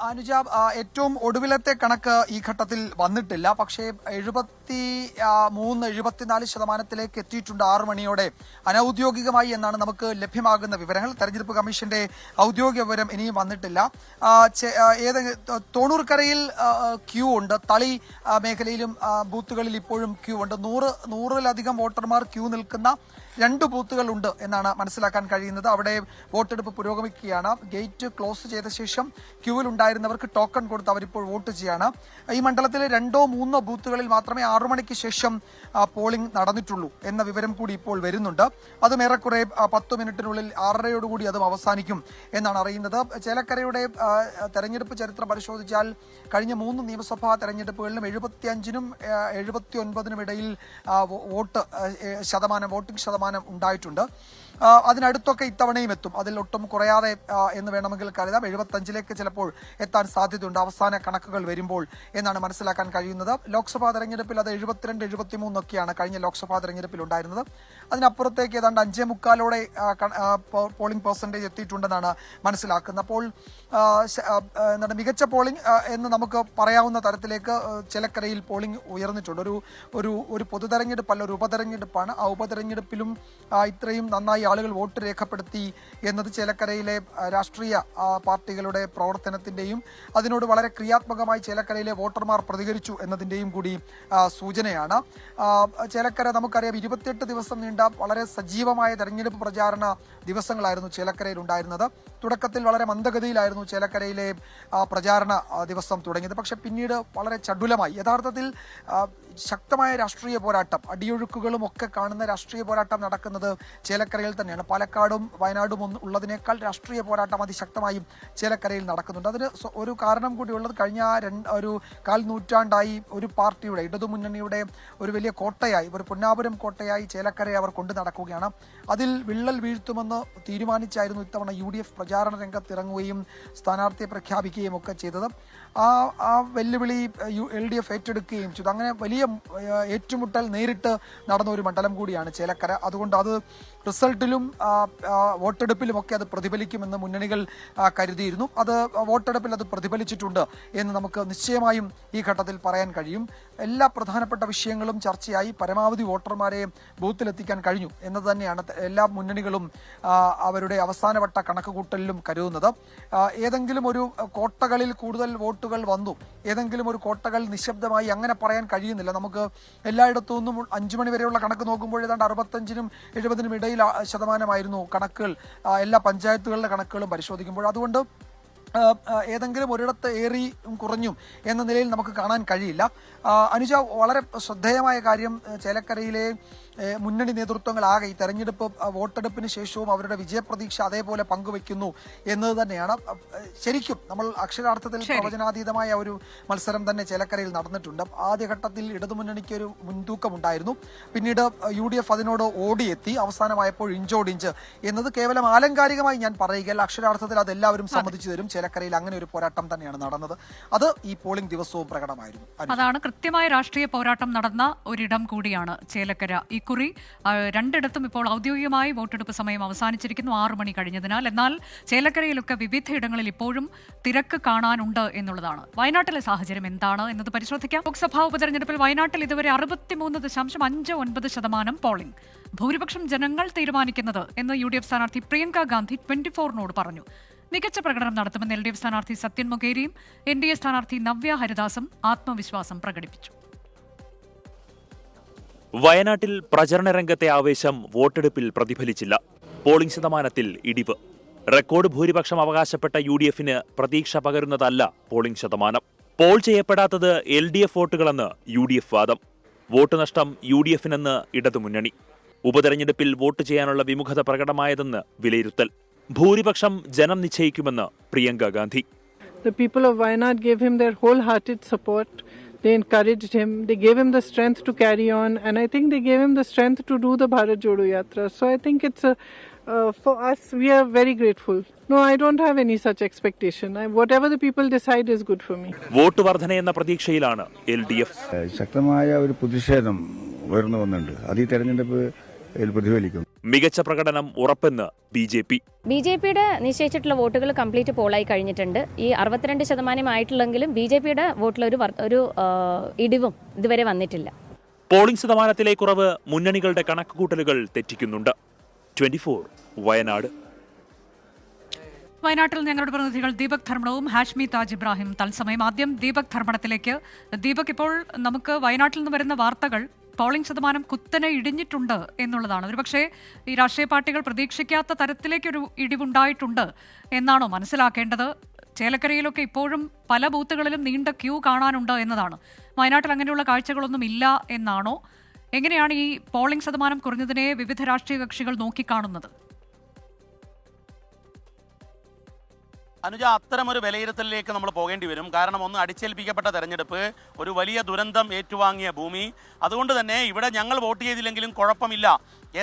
അനുജ, ഏറ്റവും ഒടുവിലത്തെ കണക്ക് ഈ ഘട്ടത്തിൽ വന്നിട്ടില്ല. പക്ഷേ 74% എത്തിയിട്ടുണ്ട് 6 മണിയോടെ അനൌദ്യോഗികമായി എന്നാണ് നമുക്ക് ലഭ്യമാകുന്ന വിവരങ്ങൾ. തെരഞ്ഞെടുപ്പ് കമ്മീഷന്റെ ഔദ്യോഗിക വിവരം ഇനിയും വന്നിട്ടില്ല. 90 കരയിൽ ക്യൂ ഉണ്ട്. തളി മേഖലയിലും ബൂത്തുകളിൽ ഇപ്പോഴും ക്യൂ ഉണ്ട്. 100-ലധികം വോട്ടർമാർ ക്യൂ നിൽക്കുന്ന 2 ബൂത്തുകളുണ്ട് എന്നാണ് മനസ്സിലാക്കാൻ കഴിയുന്നത്. അവിടെ വോട്ടെടുപ്പ് പുരോഗമിക്കുകയാണ്. ഗേറ്റ് ക്ലോസ് ചെയ്ത ശേഷം ക്യൂവിൽ ഉണ്ടായിരുന്നവർക്ക് ടോക്കൺ കൊടുത്ത് അവരിപ്പോൾ വോട്ട് ചെയ്യാണ്. ഈ മണ്ഡലത്തിലെ 2-3 ബൂത്തുകളിൽ മാത്രമേ 6 മണിക്ക് ശേഷം പോളിംഗ് നടന്നിട്ടുള്ളൂ എന്ന വിവരം കൂടി ഇപ്പോൾ വരുന്നുണ്ട്. അതും ഏറെക്കുറെ 10 മിനിറ്റിനുള്ളിൽ 6:30യോടുകൂടി അതും അവസാനിക്കും എന്നാണ് അറിയുന്നത്. ചേലക്കരയുടെ തെരഞ്ഞെടുപ്പ് ചരിത്രം പരിശോധിച്ചാൽ കഴിഞ്ഞ 3 നിയമസഭാ തെരഞ്ഞെടുപ്പുകളിലും 75-നും 79-നും ഇടയിൽ വോട്ടിംഗ് ശതമാനം ഉണ്ടായിട്ടുണ്ട്. അതിനടുത്തൊക്കെ ഇത്തവണയും എത്തും. അതിൽ ഒട്ടും കുറയാതെ എന്ന് വേണമെങ്കിൽ കരുതാം. 75-ലേക്ക് ചിലപ്പോൾ എത്താൻ സാധ്യതയുണ്ട് അവസാന കണക്കുകൾ വരുമ്പോൾ എന്നാണ് മനസ്സിലാക്കാൻ കഴിയുന്നത്. ലോക്സഭാ തെരഞ്ഞെടുപ്പിൽ അത് 72-73 ഒക്കെയാണ് കഴിഞ്ഞ ലോക്സഭാ തെരഞ്ഞെടുപ്പിൽ ഉണ്ടായിരുന്നത്. അതിനപ്പുറത്തേക്ക് ഏതാണ്ട് 5:45-ഓടെ പോളിംഗ് പെർസെൻറ്റേജ് എത്തിയിട്ടുണ്ടെന്നാണ് മനസ്സിലാക്കുന്നത്. അപ്പോൾ എന്താണ് മികച്ച പോളിംഗ് എന്ന് നമുക്ക് പറയാവുന്ന തരത്തിലേക്ക് ചേലക്കരയിൽ പോളിംഗ് ഉയർന്നിട്ടുണ്ട്. ഒരു പൊതു തെരഞ്ഞെടുപ്പല്ല, ഒരു ഉപതെരഞ്ഞെടുപ്പാണ്. ആ ഉപതെരഞ്ഞെടുപ്പിലും ഇത്രയും നന്നായി ആളുകൾ വോട്ട് രേഖപ്പെടുത്തി എന്നത് ചേലക്കരയിലെ രാഷ്ട്രീയ പാർട്ടികളുടെ പ്രവർത്തനത്തിന്റെയും അതിനോട് വളരെ ക്രിയാത്മകമായി ചേലക്കരയിലെ വോട്ടർമാർ പ്രതികരിച്ചു എന്നതിന്റെയും കൂടി സൂചനയാണ്. ചേലക്കര നമുക്കറിയാം 28 ദിവസം നീണ്ട വളരെ സജീവമായ തെരഞ്ഞെടുപ്പ് പ്രചാരണ ദിവസങ്ങളായിരുന്നു ചേലക്കരയിൽ ഉണ്ടായിരുന്നത്. തുടക്കത്തിൽ വളരെ മന്ദഗതിയിലായിരുന്നു ചേലക്കരയിലെ പ്രചാരണ ദിവസം തുടങ്ങിയത്. പക്ഷെ പിന്നീട് വളരെ ചടുലമായി യഥാർത്ഥത്തിൽ ശക്തമായ രാഷ്ട്രീയ പോരാട്ടം, അടിയൊഴുക്കുകളും ഒക്കെ കാണുന്ന രാഷ്ട്രീയ പോരാട്ടം നടക്കുന്നത് ചേലക്കരയിൽ തന്നെയാണ്. പാലക്കാടും വയനാടും ഉള്ളതിനേക്കാൾ രാഷ്ട്രീയ പോരാട്ടം അതിശക്തമായും ചേലക്കരയിൽ നടക്കുന്നുണ്ട്. അതിന് ഒരു കാരണം കൂടിയുള്ളത് കഴിഞ്ഞ ഒരു 1/4 നൂറ്റാണ്ടായി ഒരു പാർട്ടിയുടെ ഇടതുമുന്നണിയുടെ ഒരു വലിയ കോട്ടയായി, ഒരു പൊന്നാപുരം കോട്ടയായി ചേലക്കരയെ അവർ കൊണ്ടു നടക്കുകയാണ്. അതിൽ വിള്ളൽ വീഴ്ത്തുമെന്ന് തീരുമാനിച്ചായിരുന്നു ഇത്തവണ UDF പ്രചാരണ രംഗത്തിറങ്ങുകയും സ്ഥാനാർത്ഥിയെ പ്രഖ്യാപിക്കുകയും ഒക്കെ ചെയ്തത്. ആ വെല്ലുവിളി LDF ഏറ്റെടുക്കുകയും ചെയ്തു. അങ്ങനെ വലിയ ഏറ്റുമുട്ടൽ നേരിട്ട് നടന്ന ഒരു മണ്ഡലം കൂടിയാണ് ചേലക്കര. അതുകൊണ്ട് അത് റിസൾട്ടിലും വോട്ടെടുപ്പിലുമൊക്കെ അത് പ്രതിഫലിക്കുമെന്ന് മുന്നണികൾ കരുതിയിരുന്നു. അത് വോട്ടെടുപ്പിൽ അത് പ്രതിഫലിച്ചിട്ടുണ്ട് എന്ന് നമുക്ക് നിശ്ചയമായും ഈ ഘട്ടത്തിൽ പറയാൻ കഴിയും. എല്ലാ പ്രധാനപ്പെട്ട വിഷയങ്ങളും ചർച്ചയായി പരമാവധി വോട്ടർമാരെ ബൂത്തിലെത്തിക്കാൻ കഴിഞ്ഞു എന്നത് തന്നെയാണ് എല്ലാ മുന്നണികളും അവരുടെ അവസാനവട്ട കണക്കുകൂട്ടലിലും കരുതുന്നത്. ഏതെങ്കിലും ഒരു കോട്ടകളിൽ കൂടുതൽ വോട്ടുകൾ വന്നു, ഏതെങ്കിലും ഒരു കോട്ടകൾ നിശബ്ദമായി, അങ്ങനെ പറയാൻ കഴിയുന്നില്ല. നമുക്ക് എല്ലായിടത്തു നിന്നും 5 മണി വരെയുള്ള കണക്ക് നോക്കുമ്പോൾ ഏതാണ്ട് 65-നും 70-നും ഇടയിൽ ശതമാനമായിരുന്നു കണക്കുകൾ, എല്ലാ പഞ്ചായത്തുകളുടെ കണക്കുകളും പരിശോധിക്കുമ്പോൾ. അതുകൊണ്ട് ഏതെങ്കിലും ഒരിടത്ത് ഏറിയും കുറഞ്ഞും എന്ന നിലയിൽ നമുക്ക് കാണാൻ കഴിയില്ല. അനുജ, വളരെ ശ്രദ്ധേയമായ കാര്യം ചേലക്കരയിലെ മുന്നണി നേതൃത്വങ്ങളാകെ ഈ തെരഞ്ഞെടുപ്പ് വോട്ടെടുപ്പിന് ശേഷവും അവരുടെ വിജയപ്രതീക്ഷ അതേപോലെ പങ്കുവെക്കുന്നു എന്നത് തന്നെയാണ്. ശരിക്കും നമ്മൾ അക്ഷരാർത്ഥത്തിൽ പ്രവചനാതീതമായ ഒരു മത്സരം തന്നെ ചേലക്കരയിൽ നടന്നിട്ടുണ്ട്. ആദ്യഘട്ടത്തിൽ ഇടതുമുന്നണിക്ക് ഒരു മുൻതൂക്കമുണ്ടായിരുന്നു. പിന്നീട് UDF അതിനോട് ഓടിയെത്തി. അവസാനമായപ്പോൾ ഇഞ്ചോടിഞ്ച് എന്നത് കേവലം ആലങ്കാരികമായി ഞാൻ പറയുകയല്ല, അക്ഷരാർത്ഥത്തിൽ അതെല്ലാവരും സമ്മതിച്ചു തരും. ചേലക്കരയിൽ അങ്ങനെ ഒരു പോരാട്ടം തന്നെയാണ് നടന്നത്. അത് ഈ പോളിംഗ് ദിവസവും പ്രകടമായിരുന്നു. അതാണ് കൃത്യമായ രാഷ്ട്രീയ പോരാട്ടം നടന്ന ഒരിടം കൂടിയാണ് ചേലക്കര. ഇക്കുറി 2ഇടത്തും ഇപ്പോൾ ഔദ്യോഗികമായി വോട്ടെടുപ്പ് സമയം അവസാനിച്ചിരിക്കുന്നു, 6 മണി കഴിഞ്ഞതിനാൽ. എന്നാൽ ചേലക്കരയിലൊക്കെ വിവിധയിടങ്ങളിൽ ഇപ്പോഴും തിരക്ക് കാണാനുണ്ട് എന്നുള്ളതാണ്. വയനാട്ടിലെ സാഹചര്യം എന്താണ് എന്നത് പരിശോധിക്കാം. ലോക്സഭാ ഉപതെരഞ്ഞെടുപ്പിൽ വയനാട്ടിൽ ഇതുവരെ 63.59% പോളിംഗ്. ഭൂരിപക്ഷം ജനങ്ങൾ തീരുമാനിക്കുന്നത് എന്ന് UDF സ്ഥാനാർത്ഥി പ്രിയങ്ക ഗാന്ധി 24-നോട് പറഞ്ഞു. മികച്ച പ്രകടനം നടത്തുമെന്ന് LDF സ്ഥാനാർത്ഥി സത്യൻ മൊകേരിയും NDA സ്ഥാനാർത്ഥി നവ്യ ഹരിദാസും ആത്മവിശ്വാസം പ്രകടിപ്പിച്ചു. വയനാട്ടിൽ പ്രചരണ രംഗത്തെ ആവേശം വോട്ടെടുപ്പിൽ പ്രതിഫലിച്ചില്ല. പോളിംഗ് ശതമാനത്തിൽ ഇടിവ്. റെക്കോർഡ് ഭൂരിപക്ഷം അവകാശപ്പെട്ട UDF-ന് പ്രതീക്ഷ പകരുന്നതല്ല പോളിംഗ് ശതമാനം. പോൾ ചെയ്യപ്പെടാത്തത് LDF വോട്ടുകളെന്ന് UDF വാദം. വോട്ട് നഷ്ടം UDF-നെന്ന് ഇടതുമുന്നണി. ഉപതെരഞ്ഞെടുപ്പിൽ വോട്ട് ചെയ്യാനുള്ള വിമുഖത പ്രകടമായതെന്ന് വിലയിരുത്തൽ. ഭൂരിപക്ഷം ജനം നിശ്ചയിക്കുമെന്ന് Priyanka Gandhi. The people of Wayanad gave him their wholehearted support. They encouraged him. They gave him the strength to carry on, and I think they gave him the strength to do the Bharat Jodo Yatra. So I think it's for us, we are very grateful. No, I don't have any such expectation. Whatever the people decide is good for me. Vote വർധനയെന്ന പ്രതീക്ഷയിലാണ് LDF. ശക്തമായ ഒരു പ്രതിഷേധം ഉയർന്നു വന്നിട്ടുണ്ട്. അത് ഈ തെരഞ്ഞെടുപ്പ് പ്രതിഫലിക്കും. മികച്ച പ്രകടനം ഉറപ്പെന്ന് BJP. BJPയുടെ നിശ്ചയിച്ചിട്ടുള്ള വോട്ടുകൾ കംപ്ലീറ്റ് പോളായി കഴിഞ്ഞിട്ടുണ്ട്. ഈ 62% ആയിട്ടുള്ളെങ്കിലും BJPയുടെ വോട്ടിൽ ഒരു ഇടിവും ഇതുവരെ വന്നിട്ടില്ല. പോളിംഗ് ശതമാനത്തിലെ കുറവ് മുന്നണികളുടെ കണക്കുകൂട്ടലുകൾ തെറ്റിക്കുന്നുണ്ട്. 24 വയനാട്. വയനാട്ടിൽ ഞങ്ങളുടെ പ്രതിനിധികൾ ദീപക് ധർമ്മടവും ഹാഷ്മി താജ് ഇബ്രാഹിം തത്സമയം. ആദ്യം ദീപക് ധർമ്മടത്തിലേക്ക്. ദീപക്, ഇപ്പോൾ നമുക്ക് വയനാട്ടിൽ നിന്ന് വരുന്ന വാർത്തകൾ പോളിംഗ് ശതമാനം കുത്തനെ ഇടിഞ്ഞിട്ടുണ്ട് എന്നുള്ളതാണ്. ഒരുപക്ഷെ ഈ രാഷ്ട്രീയ പാർട്ടികൾ പ്രതീക്ഷിക്കാത്ത തരത്തിലേക്കൊരു ഇടിവുണ്ടായിട്ടുണ്ട് എന്നാണോ മനസ്സിലാക്കേണ്ടത്? ചേലക്കരയിലൊക്കെ ഇപ്പോഴും പല ബൂത്തുകളിലും നീണ്ട ക്യൂ കാണാനുണ്ട് എന്നതാണ്. വയനാട്ടിൽ അങ്ങനെയുള്ള കാഴ്ചകളൊന്നും ഇല്ല എന്നാണോ? എങ്ങനെയാണ് ഈ പോളിംഗ് ശതമാനം കുറഞ്ഞതിനെ വിവിധ രാഷ്ട്രീയ കക്ഷികൾ നോക്കിക്കാണുന്നത്? അനുജ, അത്തരമൊരു വിലയിരുത്തലിലേക്ക് നമ്മൾ പോകേണ്ടി വരും. കാരണം ഒന്ന്, അടിച്ചേൽപ്പിക്കപ്പെട്ട തെരഞ്ഞെടുപ്പ്, ഒരു വലിയ ദുരന്തം ഏറ്റുവാങ്ങിയ ഭൂമി. അതുകൊണ്ട് തന്നെ ഇവിടെ ഞങ്ങൾ വോട്ട് ചെയ്തില്ലെങ്കിലും കുഴപ്പമില്ല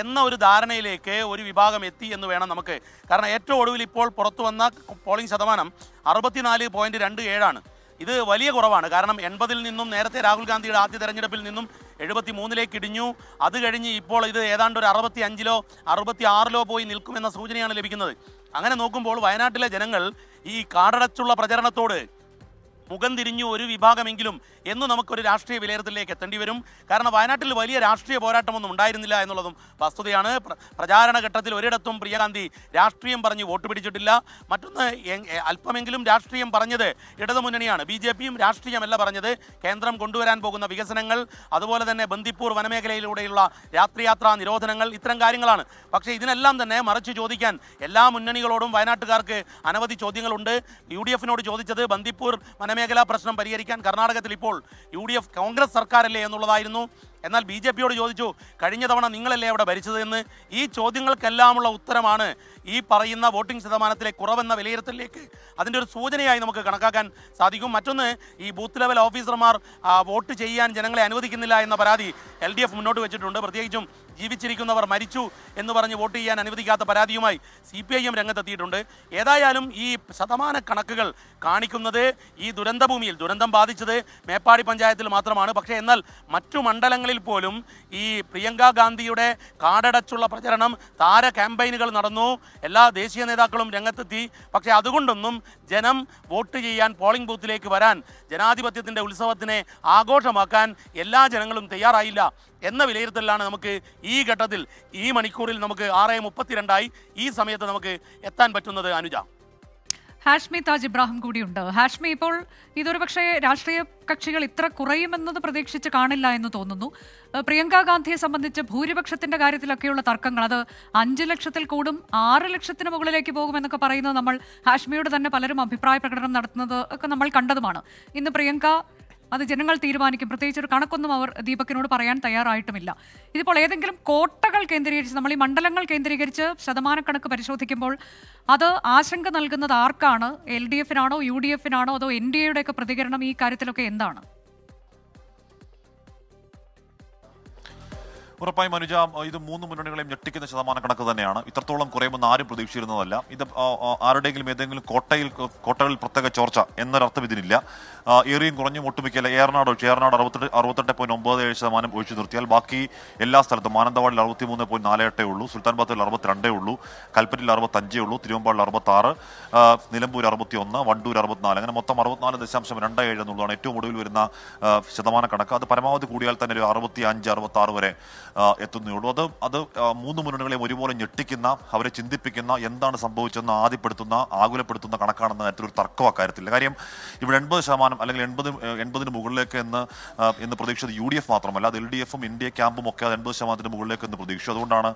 എന്ന ഒരു ധാരണയിലേക്ക് ഒരു വിഭാഗം എത്തി എന്ന് വേണം നമുക്ക്. കാരണം ഏറ്റവും ഒടുവിൽ ഇപ്പോൾ പുറത്തു വന്ന പോളിംഗ് ശതമാനം 64.27 ഇത് വലിയ കുറവാണ്. കാരണം 80-ൽ നിന്നും നേരത്തെ രാഹുൽ ഗാന്ധിയുടെ ആദ്യ തെരഞ്ഞെടുപ്പിൽ നിന്നും 73-ലേക്ക് ഇടിഞ്ഞു. അത് കഴിഞ്ഞ് ഇപ്പോൾ ഇത് ഏതാണ്ട് ഒരു 65-ലോ 66-ലോ പോയി നിൽക്കുമെന്ന സൂചനയാണ് ലഭിക്കുന്നത്. അങ്ങനെ നോക്കുമ്പോൾ വയനാട്ടിലെ ജനങ്ങൾ ഈ കാടടച്ചുള്ള പ്രചരണത്തോട് മുഖം തിരിഞ്ഞു ഒരു വിഭാഗമെങ്കിലും എന്ന് നമുക്കൊരു രാഷ്ട്രീയ വിലയിരുത്തലിലേക്ക് എത്തേണ്ടി വരും. കാരണം വയനാട്ടിൽ വലിയ രാഷ്ട്രീയ പോരാട്ടമൊന്നും ഉണ്ടായിരുന്നില്ല എന്നുള്ളതും വസ്തുതയാണ്. പ്രചാരണ ഘട്ടത്തിൽ ഒരിടത്തും പ്രിയഗാന്ധി രാഷ്ട്രീയം പറഞ്ഞ് വോട്ട് പിടിച്ചിട്ടില്ല. മറ്റൊന്ന്, അല്പമെങ്കിലും രാഷ്ട്രീയം പറഞ്ഞത് ഇടതുമുന്നണിയാണ്. BJPയും രാഷ്ട്രീയമല്ല പറഞ്ഞത്. കേന്ദ്രം കൊണ്ടുവരാൻ പോകുന്ന വികസനങ്ങൾ, അതുപോലെ തന്നെ ബന്ദിപ്പൂർ വനമേഖലയിലൂടെയുള്ള രാത്രിയാത്രാ നിരോധനങ്ങൾ, ഇത്തരം കാര്യങ്ങളാണ്. പക്ഷേ ഇതിനെല്ലാം തന്നെ മറിച്ച് ചോദിക്കാൻ എല്ലാ മുന്നണികളോടും വയനാട്ടുകാർക്ക് അനവധി ചോദ്യങ്ങളുണ്ട്. UDFനോട് ചോദിച്ചത് ബന്ദിപ്പൂർ വനമേഖലാ പ്രശ്നം പരിഹരിക്കാൻ കർണാടകത്തിൽ ഇപ്പോൾ UDF കോൺഗ്രസ് സർക്കാരല്ലേ എന്നുള്ളതായിരുന്നു. എന്നാൽ BJPയോട് ചോദിച്ചു, കഴിഞ്ഞ തവണ നിങ്ങളല്ലേ അവിടെ ഭരിച്ചത് എന്ന്. ഈ ചോദ്യങ്ങൾക്കെല്ലാമുള്ള ഉത്തരമാണ് ഈ പറയുന്ന വോട്ടിംഗ് ശതമാനത്തിലെ കുറവെന്ന വിലയിരുത്തലിലേക്ക് അതിൻ്റെ ഒരു സൂചനയായി നമുക്ക് കണക്കാക്കാൻ സാധിക്കും. മറ്റൊന്ന്, ഈ ബൂത്ത് ലെവൽ ഓഫീസർമാർ വോട്ട് ചെയ്യാൻ ജനങ്ങളെ അനുവദിക്കുന്നില്ല എന്ന പരാതി LDF മുന്നോട്ട് വെച്ചിട്ടുണ്ട്. പ്രത്യേകിച്ചും ജീവിച്ചിരിക്കുന്നവർ മരിച്ചു എന്ന് പറഞ്ഞ് വോട്ട് ചെയ്യാൻ അനുവദിക്കാത്ത പരാതിയുമായി CPIM രംഗത്തെത്തിയിട്ടുണ്ട്. ഏതായാലും ഈ ശതമാന കണക്കുകൾ കാണിക്കുന്നത് ഈ ദുരന്തഭൂമിയിൽ ദുരന്തം ബാധിച്ചത് മേപ്പാടി പഞ്ചായത്തിൽ മാത്രമാണ്. പക്ഷേ എന്നാൽ മറ്റു മണ്ഡലങ്ങളിൽ പോലും ഈ പ്രിയങ്ക ഗാന്ധിയുടെ കാടടച്ചുള്ള പ്രചരണം, താര ക്യാമ്പയിനുകൾ നടന്നു. എല്ലാ ദേശീയ നേതാക്കളും രംഗത്തെത്തി. പക്ഷേ അതുകൊണ്ടൊന്നും ജനം വോട്ട് ചെയ്യാൻ പോളിംഗ് ബൂത്തിലേക്ക് വരാൻ, ജനാധിപത്യത്തിൻ്റെ ഉത്സവത്തിനെ ആഘോഷമാക്കാൻ എല്ലാ ജനങ്ങളും തയ്യാറായില്ല എന്ന വിലയിരുത്തലാണ് നമുക്ക് ഈ ഘട്ടത്തിൽ, ഈ മണിക്കൂറിൽ നമുക്ക് 6:32 ഈ സമയത്ത് നമുക്ക് എത്താൻ പറ്റുന്നത്. അനുജ, ഹാഷ്മി താജ് ഇബ്രാഹിം കൂടിയുണ്ട്. ഹാഷ്മി, ഇപ്പോൾ ഇതൊരു പക്ഷേ രാഷ്ട്രീയ കക്ഷികൾ ഇത്ര കുറയുമെന്നത് പ്രതീക്ഷിച്ച് കാണില്ല എന്ന് തോന്നുന്നു. പ്രിയങ്ക ഗാന്ധിയെ സംബന്ധിച്ച് ഭൂരിപക്ഷത്തിന്റെ കാര്യത്തിലൊക്കെയുള്ള തർക്കങ്ങൾ, അത് 5 ലക്ഷത്തിൽ കൂടും, 6 ലക്ഷത്തിന് മുകളിലേക്ക് പോകുമെന്നൊക്കെ പറയുന്നത് നമ്മൾ ഹാഷ്മിയോട് തന്നെ പലരും അഭിപ്രായ പ്രകടനം നടത്തുന്നത് ഒക്കെ നമ്മൾ കണ്ടതുമാണ്. ഇന്ന് പ്രിയങ്ക അത് ജനങ്ങൾ തീരുമാനിക്കും. പ്രത്യേകിച്ച് ഒരു കണക്കൊന്നും അവർ ദീപകിനോട് പറയാൻ തയ്യാറായിട്ടുമില്ല. ഇതിപ്പോൾ ഏതെങ്കിലും കോട്ടകൾ കേന്ദ്രീകരിച്ച്, നമ്മൾ ഈ മണ്ഡലങ്ങൾ കേന്ദ്രീകരിച്ച് ശതമാനക്കണക്ക് പരിശോധിക്കുമ്പോൾ അത് ആശങ്ക നൽകുന്നത് ആർക്കാണ്? LDFനാണോ, UDFനാണോ, അതോ NDAയുടെ ഒക്കെ പ്രതികരണം ഈ കാര്യത്തിലൊക്കെ എന്താണ്? ഉറപ്പായും അനുജ, ഇത് 3 മുന്നണികളെയും ഞെട്ടിക്കുന്ന ശതമാന കണക്ക് തന്നെയാണ്. ഇത്രത്തോളം കുറയുമെന്ന് ആരും പ്രതീക്ഷിച്ചിരുന്നതല്ല. ഇത് ആരുടെയെങ്കിലും ഏതെങ്കിലും കോട്ടകളിൽ പ്രത്യേക ചോർച്ച എന്നൊരർത്ഥം ഇതിനില്ല. ഏറിയും കുറഞ്ഞും ഒട്ടുമിക്കല്ല. ഏറനാട് 68.97% ഒഴിച്ചു നിർത്തിയാൽ ബാക്കി എല്ലാ സ്ഥലത്തും മാനന്തവാടിൽ 63.48 ഉള്ളൂ, സുൽത്താൻ ബത്തേരിൽ 62 ഉള്ളൂ, കൽപ്പറ്റയിൽ 65 ഉള്ളൂ, തിരുവമ്പാടിൽ 66, നിലമ്പൂർ 61, വണ്ടൂർ 64, അങ്ങനെ മൊത്തം 64.27 എന്നുള്ളതാണ് ഏറ്റവും ഒടുവിൽ വരുന്ന ശതമാന കണക്ക്. അത് പരമാവധി കൂടിയാൽ തന്നെ ഒരു 65-66 വരെ എത്തുന്നേ ഉള്ളൂ. അത് 3 മുന്നണികളെയും ഒരുപോലെ ഞെട്ടിക്കുന്ന, അവരെ ചിന്തിപ്പിക്കുന്ന, എന്താണ് സംഭവിച്ചെന്ന് ആദ്യപ്പെടുത്തുന്ന, ആകുലപ്പെടുത്തുന്ന കണക്കാണെന്ന കാര്യത്തിൽ ഒരു തർക്കം അക്കാര്യത്തില്ല. കാര്യം ഇവിടെ 80% അല്ലെങ്കിൽ 80-ന് മുകളിലേക്ക് എന്ന് പ്രതീക്ഷിച്ചത് UDF മാത്രമല്ല, അത് LDFും NDA ക്യാമ്പും ഒക്കെ 80% മുകളിലേക്ക് എന്ന് പ്രതീക്ഷിച്ചു. അതുകൊണ്ടാണ്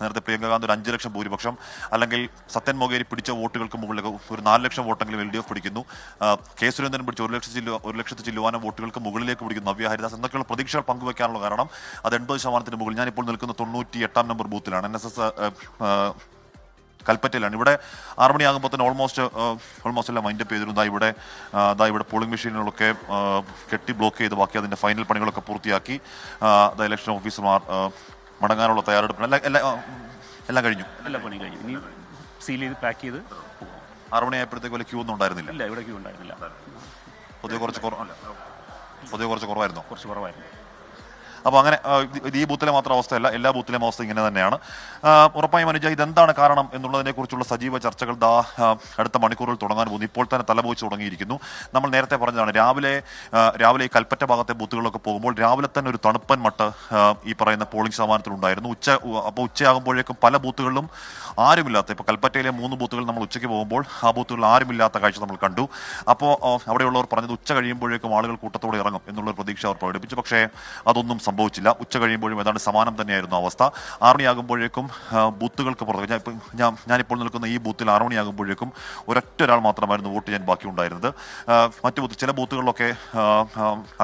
നേരത്തെ പ്രിയങ്ക ഗാന്ധി ഒരു 5 ലക്ഷം ഭൂരിപക്ഷം, അല്ലെങ്കിൽ സത്യൻ മൊകേരി പിടിച്ച വോട്ടുകൾക്ക് മുകളിലേക്ക് ഒരു 4 ലക്ഷം വോട്ടെങ്കിലും LDF പിടിക്കുന്നു, കെ സുരേന്ദ്രൻ പിടിച്ച 1 ലക്ഷത്തി ചില്ലുവാനം വോട്ടുകൾക്ക് മുകളിലേക്ക് പിടിക്കുന്നു നവ്യ ഹരിദാസ് എന്നൊക്കെയുള്ള പ്രതീക്ഷകൾ പങ്കുവയ്ക്കാനുള്ള കാരണം അത് 80% മുകളിൽ. ഞാനിപ്പോൾ നിൽക്കുന്ന 98-ാം നമ്പർ ബൂത്തിലാണ്, NSS കൽപ്പറ്റയിലാണ്. ഇവിടെ 6 മണിയാകുമ്പോൾ തന്നെ ഓൾമോസ്റ്റ് എല്ലാം വൈൻഡപ്പ് ചെയ്തിരുന്നു. ഇവിടെ പോളിംഗ് മെഷീനുകളൊക്കെ കെട്ടി ബ്ലോക്ക് ചെയ്ത് ബാക്കി അതിൻ്റെ ഫൈനൽ പണികളൊക്കെ പൂർത്തിയാക്കി ഇലക്ഷൻ ഓഫീസർമാർ മടങ്ങാനുള്ള തയ്യാറെടുപ്പിന് എല്ലാം കഴിഞ്ഞു. എല്ലാ പണിയും കഴിഞ്ഞു. ഇനി സീൽ ചെയ്ത് പാക്ക് ചെയ്ത് 6 മണിയായപ്പോഴത്തേക്ക് വലിയ ക്യൂ ഒന്നും ഉണ്ടായിരുന്നില്ല. ഇല്ല, ഇവിടെ ക്യൂ ഉണ്ടായിരുന്നില്ല. പൊതുവെ കുറച്ച് കുറവായിരുന്നോ? കുറച്ച് കുറവായിരുന്നു. അപ്പോൾ അങ്ങനെ ഈ ബൂത്തിലെ മാത്രം അവസ്ഥയല്ല, എല്ലാ ബൂത്തിലെയും അവസ്ഥ ഇങ്ങനെ തന്നെയാണ്. ഉറപ്പായും അനുജ, ഇതെന്താണ് കാരണം എന്നുള്ളതിനെക്കുറിച്ചുള്ള സജീവ ചർച്ചകൾ അടുത്ത മണിക്കൂറിൽ തുടങ്ങാൻ പോകുന്നു. ഇപ്പോൾ തന്നെ തലപോയിച്ച് തുടങ്ങിയിരിക്കുന്നു. നമ്മൾ നേരത്തെ പറഞ്ഞതാണ്, രാവിലെ ഈ കൽപ്പറ്റ ഭാഗത്തെ ബൂത്തുകളിലൊക്കെ പോകുമ്പോൾ രാവിലെ തന്നെ ഒരു തണുപ്പൻ മട്ട് ഈ പറയുന്ന പോളിംഗ് ശതമാനത്തിലുണ്ടായിരുന്നു. അപ്പോൾ ഉച്ചയാകുമ്പോഴേക്കും പല ബൂത്തുകളിലും ആരുമില്ലാത്ത, ഇപ്പോൾ കൽപ്പറ്റയിലെ 3 ബൂത്തുകൾ നമ്മൾ ഉച്ചയ്ക്ക് പോകുമ്പോൾ ആ ബൂത്തുകളിൽ ആരുമില്ലാത്ത കാഴ്ച നമ്മൾ കണ്ടു. അപ്പോൾ അവിടെയുള്ളവർ പറഞ്ഞത് ഉച്ച കഴിയുമ്പോഴേക്കും ആളുകൾ കൂട്ടത്തോടെ ഇറങ്ങും എന്നുള്ളൊരു പ്രതീക്ഷ അവർ പ്രകടിപ്പിച്ചു. പക്ഷേ അതൊന്നും സംഭവിച്ചില്ല. ഉച്ച കഴിയുമ്പോഴും ഏതാണ്ട് സമാനം തന്നെയായിരുന്നു അവസ്ഥ. 6 മണിയാകുമ്പോഴേക്കും ബൂത്തുകൾക്ക് പുറത്ത്, ഞാനിപ്പോൾ നിൽക്കുന്ന ഈ ബൂത്തിൽ 6 മണിയാകുമ്പോഴേക്കും ഒരാൾ മാത്രമായിരുന്നു വോട്ട് ചെയ്യാൻ ബാക്കിയുണ്ടായിരുന്നത്. മറ്റു ബൂത്ത്, ചില ബൂത്തുകളിലൊക്കെ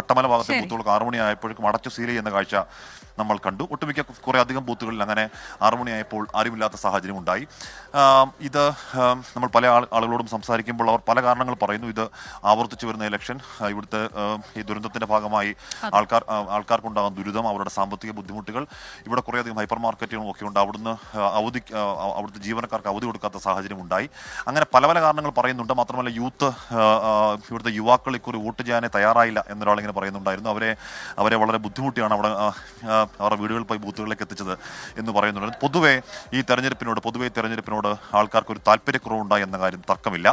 അട്ടമല ഭാഗത്തെ ബൂത്തുകൾക്ക് 6 മണിയായപ്പോഴേക്കും അടച്ചു സീൽ ചെയ്യുന്ന കാഴ്ച നമ്മൾ കണ്ടു. ഒട്ടുമിക്ക കുറേ അധികം ബൂത്തുകളിൽ അങ്ങനെ 6 മണിയായപ്പോൾ ആരുമില്ലാത്ത സാഹചര്യം ഉണ്ടായി. ഇത് നമ്മൾ പല ആളുകളോടും സംസാരിക്കുമ്പോൾ അവർ പല കാരണങ്ങൾ പറയുന്നു. ഇത് ആവർത്തിച്ചു വരുന്ന ഇലക്ഷൻ, ഇവിടുത്തെ ഈ ദുരന്തത്തിന്റെ ഭാഗമായി ആൾക്കാർക്കുണ്ടാകുന്ന ദുരിതം, അവരുടെ സാമ്പത്തിക ബുദ്ധിമുട്ടുകൾ, ഇവിടെ കുറേയധികം ഹൈപ്പർ മാർക്കറ്റുകളും ഒക്കെ ഉണ്ട്, അവിടുത്തെ ജീവനക്കാർക്ക് അവധി കൊടുക്കാത്ത സാഹചര്യം ഉണ്ടായി. അങ്ങനെ പല കാരണങ്ങൾ പറയുന്നുണ്ട്. മാത്രമല്ല ഇവിടുത്തെ യുവാക്കൾ ഇക്കുറി വോട്ട് ചെയ്യാനേ തയ്യാറായില്ല എന്നൊരാളിങ്ങനെ പറയുന്നുണ്ടായിരുന്നു. അവരെ വളരെ ബുദ്ധിമുട്ടിയാണ് അവരുടെ വീടുകളിൽ പോയി ബൂത്തുകളിലേക്ക് എത്തിച്ചത് എന്ന് പറയുന്നുണ്ട്. പൊതുവെ ഈ തെരഞ്ഞെടുപ്പിനോട് ആൾക്കാർക്ക് ഒരു താല്പര്യക്കുറവുണ്ടായി എന്ന കാര്യം തർക്കമില്ല.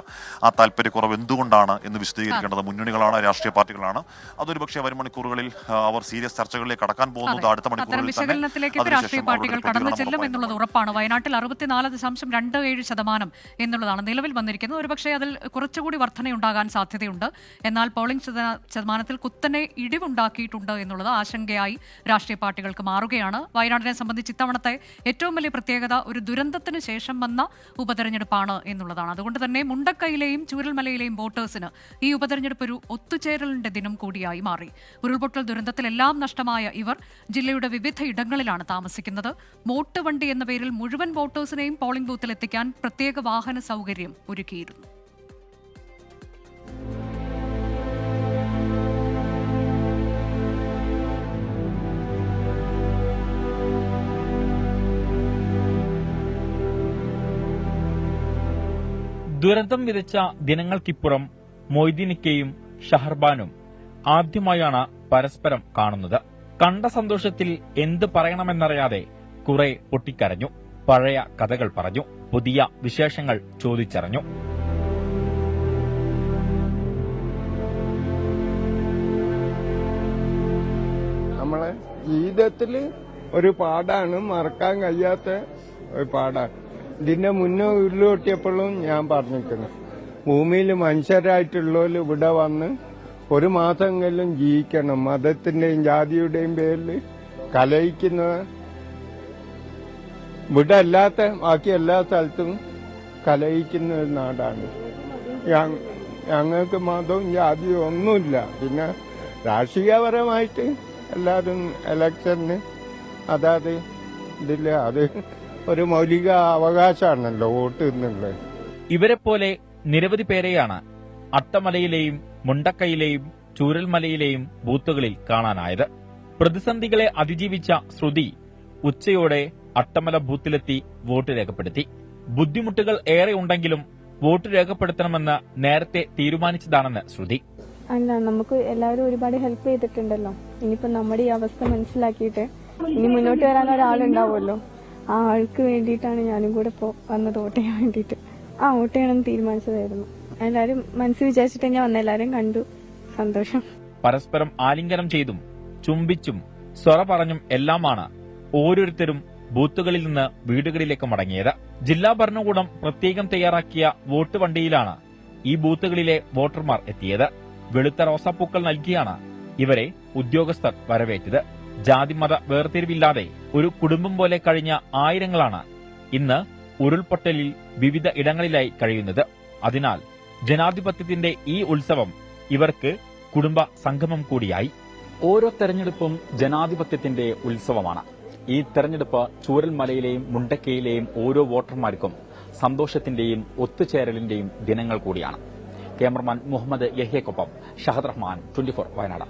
ആ താല്പര്യക്കുറവ് എന്തുകൊണ്ടാണ് എന്ന് വിശദീകരിക്കേണ്ടത് മുന്നണികളാണ്, രാഷ്ട്രീയ പാർട്ടികളാണ്. അതൊരു പക്ഷേ വരും മണിക്കൂറുകളിൽ അവർ സീരിയസ് ചർച്ചകളിലേക്ക് കടക്കാൻ പോകുന്നത് അടുത്ത മണിക്കൂറുകളിൽ വിശകലനത്തിലേക്ക് രാഷ്ട്രീയ പാർട്ടികൾ കടന്നു ചെല്ലും എന്നുള്ളത് ഉറപ്പാണ്. വയനാട്ടിൽ 64.27% എന്നുള്ളതാണ് നിലവിൽ വന്നിരിക്കുന്നത്. ഒരുപക്ഷെ അതിൽ കുറച്ചുകൂടി വർധനയുണ്ടാകാൻ സാധ്യതയുണ്ട്. എന്നാൽ പോളിംഗ് ശതമാനത്തിൽ കുത്തനെ ഇടിവുണ്ടാക്കിയിട്ടുണ്ട് എന്നുള്ളത് ആശങ്കയായി രാഷ്ട്രീയ പാർട്ടികൾക്ക് മാറുകയാണ്. വയനാടിനെ സംബന്ധിച്ച് ഇത്തവണത്തെ ഏറ്റവും വലിയ പ്രത്യേകത ഒരു ദുരന്തത്തിന് ശേഷം വന്ന ഉപതെരഞ്ഞെടുപ്പാണ് എന്നുള്ളതാണ്. അതുകൊണ്ട് തന്നെ മുണ്ടക്കൈയിലെയും ചൂരൽമലയിലെയും വോട്ടേഴ്സിന് ഈ ഉപതെരഞ്ഞെടുപ്പ് ഒരു ഒത്തുചേരലിന്റെ ദിനം കൂടിയായി മാറി. ഉരുൾപൊട്ടൽ ദുരന്തത്തിലെല്ലാം നഷ്ടമായ ഇവർ ജില്ലയുടെ വിവിധ ഇടങ്ങളിലാണ് താമസിക്കുന്നത്. വോട്ട് വണ്ടി എന്ന പേരിൽ മുഴുവൻ വോട്ടേഴ്സിനെയും പോളിംഗ് ബൂത്തിൽ എത്തിക്കാൻ പ്രത്യേക വാഹന സൗകര്യം ഒരുക്കിയിരുന്നു. ദുരന്തം വിതച്ച ദിനങ്ങൾക്കിപ്പുറം മൊയ്തീനിക്കയും ഷഹർബാനും ആദ്യമായാണ് പരസ്പരം കാണുന്നത്. കണ്ട സന്തോഷത്തിൽ എന്ത് പറയണമെന്നറിയാതെ കുറെ പൊട്ടിക്കരഞ്ഞു. പഴയ കഥകൾ പറഞ്ഞു, പുതിയ വിശേഷങ്ങൾ ചോദിച്ചറിഞ്ഞു. നമ്മളെ ജീവിതത്തിൽ ഒരു പാടാണ്, മറക്കാൻ കഴിയാത്ത ഒരു പാടാണ്. ഇതിന്റെ മുന്നേ ഉരുളൊട്ടിയപ്പോഴും ഞാൻ പറഞ്ഞിരിക്കുന്നു, ഭൂമിയിൽ മനുഷ്യരായിട്ടുള്ളവർ ഇവിടെ വന്ന് 1 മാസമെങ്കിലും ജീവിക്കണം. മതത്തിന്റെയും ജാതിയുടെയും പേരിൽ കലയിക്കുന്ന ഇവിടെ അല്ലാത്ത ബാക്കി എല്ലാ സ്ഥലത്തും കലയിക്കുന്ന ഒരു നാടാണ്. ഞങ്ങൾക്ക് മതവും ജാതിയും ഒന്നുമില്ല. പിന്നെ രാഷ്ട്രീയപരമായിട്ട് എല്ലാവരും ഇലക്ഷന് അതായത് ഇതില്ല, അത് ഒരു മൗലിക അവകാശമാണല്ലോ വോട്ട് എന്നുള്ളത്. ഇവരെ പോലെ നിരവധി പേരെയാണ് അട്ടമലയിലെയും മുണ്ടക്കൈയിലെയും ചൂരൽമലയിലെയും ബൂത്തുകളിൽ കാണാനായത്. പ്രതിസന്ധികളെ അതിജീവിച്ച ശ്രുതി ഉച്ചയോടെ അട്ടമല ബൂത്തിലെത്തി വോട്ട് രേഖപ്പെടുത്തി. ബുദ്ധിമുട്ടുകൾ ഏറെ ഉണ്ടെങ്കിലും വോട്ട് രേഖപ്പെടുത്തണമെന്ന് നേരത്തെ തീരുമാനിച്ചതാണെന്ന് ശ്രുതി. അല്ല, നമുക്ക് എല്ലാവരും ഒരുപാട് ഹെൽപ്പ് ചെയ്തിട്ടുണ്ടല്ലോ. ഇനിയിപ്പോ നമ്മുടെ ഈ അവസ്ഥ മനസ്സിലാക്കിയിട്ട് ഇനി മുന്നോട്ട് വരാൻ ഒരാളുണ്ടാവുമല്ലോ, ആ ആൾക്ക് വേണ്ടിയിട്ടാണ് ഞാനും കൂടെ വന്നത് വോട്ട് ചെയ്യാൻ വേണ്ടിയിട്ട്. വോട്ട് ചെയ്യണമെന്ന് തീരുമാനിച്ചതായിരുന്നു. എല്ലാവരും മനസ്സിൽ വിചാരിച്ചിട്ട് ഞാൻ വന്ന, എല്ലാവരും കണ്ടു, സന്തോഷം. പരസ്പരം ആലിംഗനം ചെയ്തും ചുംബിച്ചും സ്വറ പറഞ്ഞും എല്ലാമാണ് ഓരോരുത്തരും ബൂത്തുകളിൽ നിന്ന് വീടുകളിലേക്ക് മടങ്ങിയത്. ജില്ലാ ഭരണകൂടം പ്രത്യേകം തയ്യാറാക്കിയ വോട്ട് വണ്ടിയിലാണ് ഈ ബൂത്തുകളിലെ വോട്ടർമാർ എത്തിയത്. വെളുത്ത റോസാപ്പൂക്കൾ നൽകിയാണ് ഇവരെ ഉദ്യോഗസ്ഥർ വരവേറ്റത്. ജാതിമത വേർതിരിവില്ലാതെ ഒരു കുടുംബം പോലെ കഴിഞ്ഞ ആയിരങ്ങളാണ് ഇന്ന് ഉരുൾപൊട്ടലിൽ വിവിധ ഇടങ്ങളിലായി കഴിയുന്നത്. അതിനാൽ ജനാധിപത്യത്തിന്റെ ഈ ഉത്സവം ഇവർക്ക് കുടുംബ സംഗമം കൂടിയായി. ഓരോ തെരഞ്ഞെടുപ്പും ജനാധിപത്യത്തിന്റെ ഉത്സവമാണ്. ഈ തെരഞ്ഞെടുപ്പ് ചൂരൽമലയിലെയും മുണ്ടക്കയിലെയും ഓരോ വോട്ടർമാർക്കും സന്തോഷത്തിന്റെയും ഒത്തുചേരലിന്റെയും ദിനങ്ങൾ കൂടിയാണ്. ക്യാമറമാൻ മുഹമ്മദ് യഹ്യക്കൊപ്പം ഷഹദ് റഹ്മാൻ, 24 വയനാട്.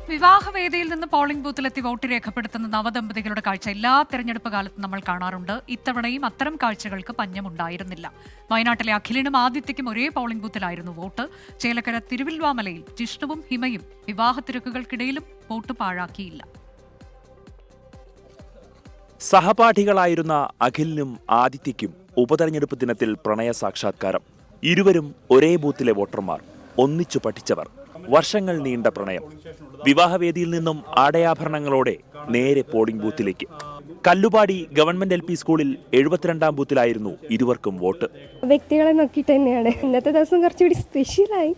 വിവാഹവേദിയിൽ നിന്ന് പോളിംഗ് ബൂത്തിലെത്തി വോട്ട് രേഖപ്പെടുത്തുന്ന നവദമ്പതികളുടെ കാഴ്ച എല്ലാ തെരഞ്ഞെടുപ്പ് കാലത്തും നമ്മൾ കാണാറുണ്ട്. ഇത്തവണയും അത്തരം കാഴ്ചകൾക്ക് പഞ്ഞമുണ്ടായിരുന്നില്ല. വയനാട്ടിലെ അഖിലിനും ആദിത്യയ്ക്കും ഒരേ പോളിംഗ് ബൂത്തിലായിരുന്നു വോട്ട്. ചേലക്കര തിരുവില്വാമലയിൽ ജിഷ്ണുവും ഹിമയും വിവാഹ തിരക്കുകൾക്കിടയിലും വോട്ട് പാഴാക്കിയില്ല. സഹപാഠികളായിരുന്ന അഖിലിനും ആദിത്യയ്ക്കും ഉപതെരഞ്ഞെടുപ്പ് ദിനത്തിൽ പ്രണയ സാക്ഷാത്കാരം. ഇരുവരും ഒരേ ബൂത്തിലെ വോട്ടർമാർ, ഒന്നിച്ചു പഠിച്ചവർ, വർഷങ്ങൾ നീണ്ട പ്രണയം. വിവാഹവേദിയിൽ നിന്നും ആടയാഭരണങ്ങളോടെ നേരെ പോളിംഗ് ബൂത്തിലേക്ക്. കല്ലുപാടി ഗവൺമെന്റ് LP സ്കൂളിൽ 72ാം ബൂത്തിലായിരുന്നു ഇരുവർക്കും വോട്ട്. വ്യക്തികളെ നോക്കിയിട്ട് തന്നെയാണ് ഇന്നത്തെ ദിവസം കുറച്ചുകൂടി സ്പെഷ്യലായി,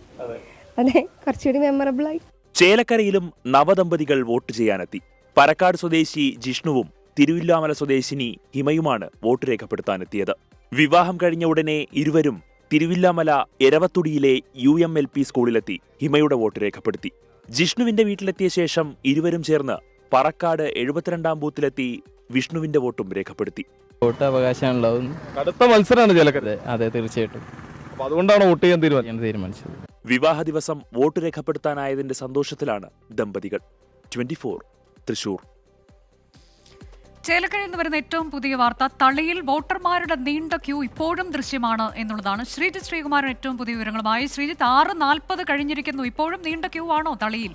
അതെ, കുറച്ചുകൂടി മെമ്മറബിളായി. ചേലക്കരയിലും നവദമ്പതികൾ വോട്ട് ചെയ്യാനെത്തി. പരക്കാട് സ്വദേശി ജിഷ്ണുവും തിരുവില്ലാമല സ്വദേശിനി ഹിമയുമാണ് വോട്ട് രേഖപ്പെടുത്താനെത്തിയത്. വിവാഹം കഴിഞ്ഞ ഉടനെ ഇരുവരും തിരുവില്ലാമല എരവത്തുടിയിലെ UMLP സ്കൂളിലെത്തി ഹിമയുടെ വോട്ട് രേഖപ്പെടുത്തി. ജിഷ്ണുവിന്റെ വീട്ടിലെത്തിയ ശേഷം ഇരുവരും ചേർന്ന് പറക്കാട് 72ാം ബൂത്തിലെത്തി വിഷ്ണുവിന്റെ വോട്ടും രേഖപ്പെടുത്തി. വോട്ട് അവകാശമാണല്ലോ. കടുത്ത മത്സരമാണ് ചേലക്കര. അതെ, തീർച്ചയായിട്ടും. അതുകൊണ്ടാണ് വോട്ട് ചെയ്യാൻ തീരുമാനിച്ചത്. വിവാഹ ദിവസം വോട്ട് രേഖപ്പെടുത്താനായതിന്റെ സന്തോഷത്തിലാണ് ദമ്പതികൾ. 24 തൃശൂർ. ചേലക്കരയിൽ നിന്ന് വരുന്ന ഏറ്റവും പുതിയ വാർത്ത, തളിയിൽ വോട്ടർമാരുടെ നീണ്ട ക്യൂ ഇപ്പോഴും ദൃശ്യമാണ് എന്നുള്ളതാണ്. ശ്രീജിത്ത് ശ്രീകുമാരൻ ഏറ്റവും പുതിയ വിവരങ്ങളുമായി. ശ്രീജിത്ത്, 6:40 കഴിഞ്ഞിരിക്കുന്നു, ഇപ്പോഴും നീണ്ട ക്യൂ ആണോ തളിയിൽ?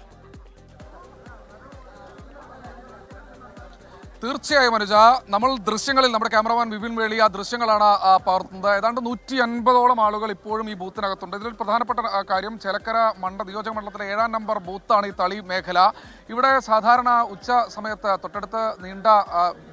തീർച്ചയായും അനുജ, നമ്മൾ ദൃശ്യങ്ങളിൽ നമ്മുടെ ക്യാമറമാൻ വിപിൻ വേളി ആ ദൃശ്യങ്ങളാണ് പകർത്തുന്നത്. ഏതാണ്ട് 150ഓളം ആളുകൾ ഇപ്പോഴും ഈ ബൂത്തിനകത്തുണ്ട്. ഇതിൽ പ്രധാനപ്പെട്ട കാര്യം, ചേലക്കര നിയോജക മണ്ഡലത്തിലെ 7ാം നമ്പർ ബൂത്താണ് ഈ തളി മേഖല. ഇവിടെ സാധാരണ ഉച്ച സമയത്ത് തൊട്ടടുത്ത് നീണ്ട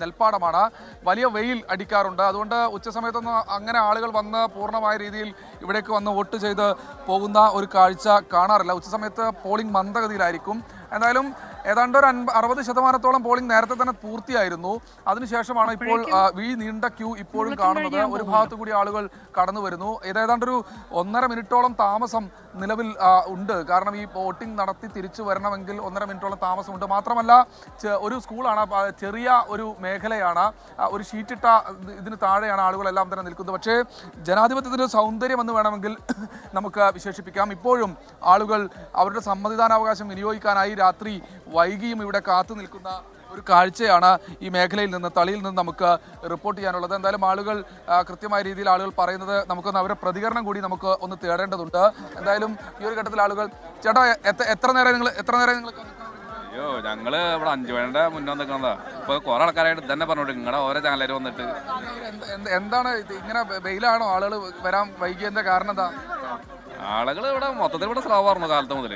നെൽപ്പാടമാണ്, വലിയ വെയിൽ അടിക്കാറുണ്ട്. അതുകൊണ്ട് ഉച്ച സമയത്തൊന്നും അങ്ങനെ ആളുകൾ വന്ന് പൂർണ്ണമായ രീതിയിൽ ഇവിടേക്ക് വന്ന് വോട്ട് ചെയ്ത് പോകുന്ന ഒരു കാഴ്ച കാണാറില്ല. ഉച്ച സമയത്ത് പോളിംഗ് മന്ദഗതിയിലായിരിക്കും. എന്തായാലും ഏതാണ്ട് ഒരു 60% പോളിംഗ് നേരത്തെ തന്നെ പൂർത്തിയായിരുന്നു. അതിനുശേഷമാണ് ഇപ്പോൾ ഈ നീണ്ട ക്യൂ ഇപ്പോഴും കാണുന്നത്. ഒരു ഭാഗത്തു കൂടി ആളുകൾ കടന്നു വരുന്നു. ഏതാണ്ടൊരു 1.5 മിനിറ്റോളം താമസം നിലവിൽ ഉണ്ട്. കാരണം ഈ വോട്ടിംഗ് നടത്തി തിരിച്ചു വരണമെങ്കിൽ 1.5 മിനിറ്റോളം താമസമുണ്ട്. മാത്രമല്ല ഒരു സ്കൂളാണ്, ചെറിയ ഒരു മേഖലയാണ്, ഒരു ഷീറ്റിട്ട ഇതിന് താഴെയാണ് ആളുകളെല്ലാം തന്നെ നിൽക്കുന്നത്. പക്ഷേ ജനാധിപത്യത്തിൻ്റെ സൗന്ദര്യം എന്ന് വേണമെങ്കിൽ നമുക്ക് വിശേഷിപ്പിക്കാം. ഇപ്പോഴും ആളുകൾ അവരുടെ സമ്മതിദാനാവകാശം വിനിയോഗിക്കാനായി രാത്രി വൈകിയും ഇവിടെ കാത്തു നിൽക്കുന്ന ഒരു കാഴ്ചയാണ് ഈ മേഖലയിൽ നിന്ന്, തളിയിൽ നിന്ന് നമുക്ക് റിപ്പോർട്ട് ചെയ്യാനുള്ളത്. എന്തായാലും ആളുകൾ കൃത്യമായ രീതിയിൽ ആളുകൾ പറയുന്നത് നമുക്കൊന്ന് അവരുടെ പ്രതികരണം കൂടി നമുക്ക് ഒന്ന് തേടേണ്ടതുണ്ട്. എന്തായാലും ഈ ഒരു ഘട്ടത്തിൽ ആളുകൾ, ചേട്ടാ എത്ര നേരം നിങ്ങൾ അയ്യോ, ഞങ്ങള് ഇവിടെ 5 മണിയുടെ മുന്നേ നിൽക്കുന്നതാ. ഇപ്പൊ കുറെ ആൾക്കാരായിട്ട് തന്നെ പറഞ്ഞോട്ട് നിങ്ങളുടെ ഓരോ ചാനലിൽ വന്നിട്ട് എന്താണ് ഇങ്ങനെ വെയിലാണോ ആളുകൾ വരാൻ വൈകിയതിന്റെ കാരണം എന്താ? ആളുകൾ ഇവിടെ മൊത്തത്തിൽ ഇവിടെ സ്ലോ ആയിരുന്നു കാലത്ത് മുതൽ.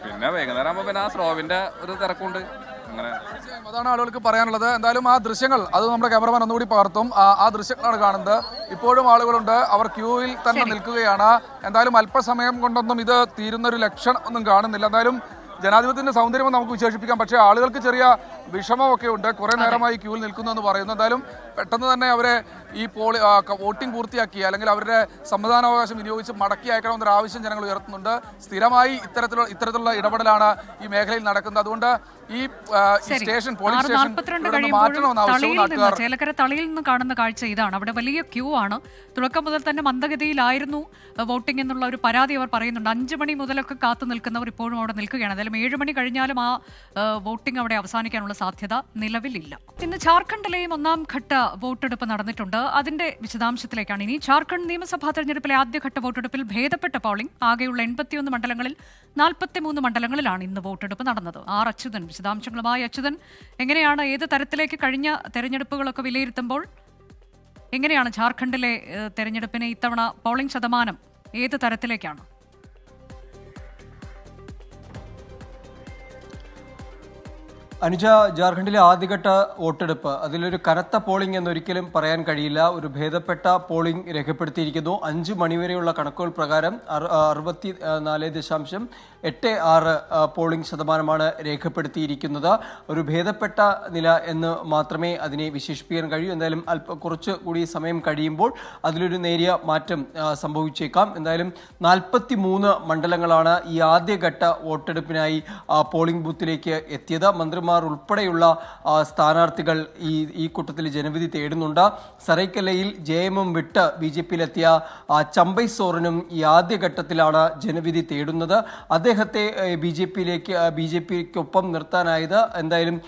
പിന്നെ വൈകുന്നേരം ആകുമ്പോൾ പിന്നെ ആ സ്ലോവിന്റെ ഒരു തിരക്കുണ്ട്. അങ്ങനെ അതാണ് ആളുകൾക്ക് പറയാനുള്ളത്. എന്തായാലും ആ ദൃശ്യങ്ങൾ അത് നമ്മുടെ ക്യാമറമാൻ ഒന്നുകൂടി പകർത്തും. ആ ദൃശ്യങ്ങളാണ് കാണുന്നത്. ഇപ്പോഴും ആളുകളുണ്ട്, അവർ ക്യൂവിൽ തന്നെ നിൽക്കുകയാണ്. എന്തായാലും അല്പസമയം കൊണ്ടൊന്നും ഇത് തീരുന്നൊരു ലക്ഷണം ഒന്നും കാണുന്നില്ല. എന്തായാലും ജനാധിപത്യത്തിന്റെ സൗന്ദര്യം നമുക്ക് വിശേഷിപ്പിക്കാം. പക്ഷേ ആളുകൾക്ക് ചെറിയ വിഷമമൊക്കെ ഉണ്ട്, കുറെ നേരമായി ക്യൂവിൽ നിൽക്കുന്നു എന്ന് പറയുന്നു. എന്തായാലും പെട്ടെന്ന് തന്നെ അവരെ ഈ വോട്ടിംഗ് പൂർത്തിയാക്കി അല്ലെങ്കിൽ അവരുടെ സമ്മതിദാനാവകാശം വിനിയോഗിച്ച് മടക്കി അയക്കണമെന്നൊരു ആവശ്യം ജനങ്ങൾ ഉയർത്തുന്നുണ്ട്. സ്ഥിരമായി ഇത്തരത്തിലുള്ള ഇടപെടലാണ് ഈ മേഖലയിൽ നടക്കുന്നത്. അതുകൊണ്ട് ഈ സ്റ്റേഷൻ, പോളിംഗ് സ്റ്റേഷൻ മാറ്റണമെന്ന് ആവശ്യവും ചേലക്കര തളിയിൽ നിന്ന് കാണുന്ന കാഴ്ച ഇതാണ്. അവിടെ വലിയ ക്യൂ ആണ്. തുടക്കം മുതൽ തന്നെ മന്ദഗതിയിലായിരുന്നു വോട്ടിംഗ് എന്നുള്ള ഒരു പരാതി അവർ പറയുന്നുണ്ട്. 5 മണി മുതലൊക്കെ കാത്തു നിൽക്കുന്നവർ ഇപ്പോഴും അവിടെ നിൽക്കുകയാണ്. എന്തായാലും 7 മണി കഴിഞ്ഞാലും ആ വോട്ടിംഗ് അവിടെ അവസാനിക്കാനുള്ള സാധ്യത നിലവിലില്ല. ഇന്ന് ജാർഖണ്ഡിലെയും 1ാം ഘട്ട വോട്ടെടുപ്പ് നടന്നിട്ടുണ്ട്. അതിന്റെ വിശദാംശത്തിലേക്കാണ് ഇനി. ജാർഖണ്ഡ് നിയമസഭാ തെരഞ്ഞെടുപ്പിലെ ആദ്യഘട്ട വോട്ടെടുപ്പിൽ ഭേദപ്പെട്ട പോളിംഗ്. ആകെയുള്ള 81 മണ്ഡലങ്ങളിൽ 43 മണ്ഡലങ്ങളിലാണ് ഇന്ന് വോട്ടെടുപ്പ് നടന്നത്. അച്യുതൻ വിശദാംശങ്ങളുമായി. അച്യുതൻ, എങ്ങനെയാണ്, ഏത് തരത്തിലേക്ക് കഴിഞ്ഞ തെരഞ്ഞെടുപ്പുകളൊക്കെ വിലയിരുത്തുമ്പോൾ എങ്ങനെയാണ് ജാർഖണ്ഡിലെ തെരഞ്ഞെടുപ്പിന് ഇത്തവണ പോളിംഗ് ശതമാനം ഏത് തരത്തിലേക്കാണ്? അനുജ, ജാർഖണ്ഡിലെ ആദ്യഘട്ട വോട്ടെടുപ്പ് അതിലൊരു കനത്ത പോളിംഗ് എന്നൊരിക്കലും പറയാൻ കഴിയില്ല. ഒരു ഭേദപ്പെട്ട പോളിംഗ് രേഖപ്പെടുത്തിയിരിക്കുന്നു. 5 മണിവരെയുള്ള കണക്കുകൾ പ്രകാരം 64.86 പോളിംഗ് ശതമാനമാണ് രേഖപ്പെടുത്തിയിരിക്കുന്നത്. ഒരു ഭേദപ്പെട്ട നില എന്ന് മാത്രമേ അതിനെ വിശേഷിപ്പിക്കാൻ കഴിയൂ. എന്തായാലും കുറച്ച് കൂടി സമയം കഴിയുമ്പോൾ അതിലൊരു നേരിയ മാറ്റം സംഭവിച്ചേക്കാം. എന്തായാലും 43 മണ്ഡലങ്ങളാണ് ഈ ആദ്യഘട്ട വോട്ടെടുപ്പിനായി പോളിംഗ് ബൂത്തിലേക്ക് എത്തിയത്. മന്ത്രിമാർ കുമാർ ഉൾപ്പെടെയുള്ള സ്ഥാനാർത്ഥികൾ ഈ കൂട്ടത്തിൽ ജനവിധി തേടുന്നുണ്ട്. സറൈക്കല്ലയിൽ JMM വിട്ട് BJPയിലെത്തിയ ചമ്പൈ സോറനും ഈ ആദ്യഘട്ടത്തിലാണ് ജനവിധി തേടുന്നത്. അദ്ദേഹത്തെ BJPക്കൊപ്പം നിർത്താനായത് എന്തായാലും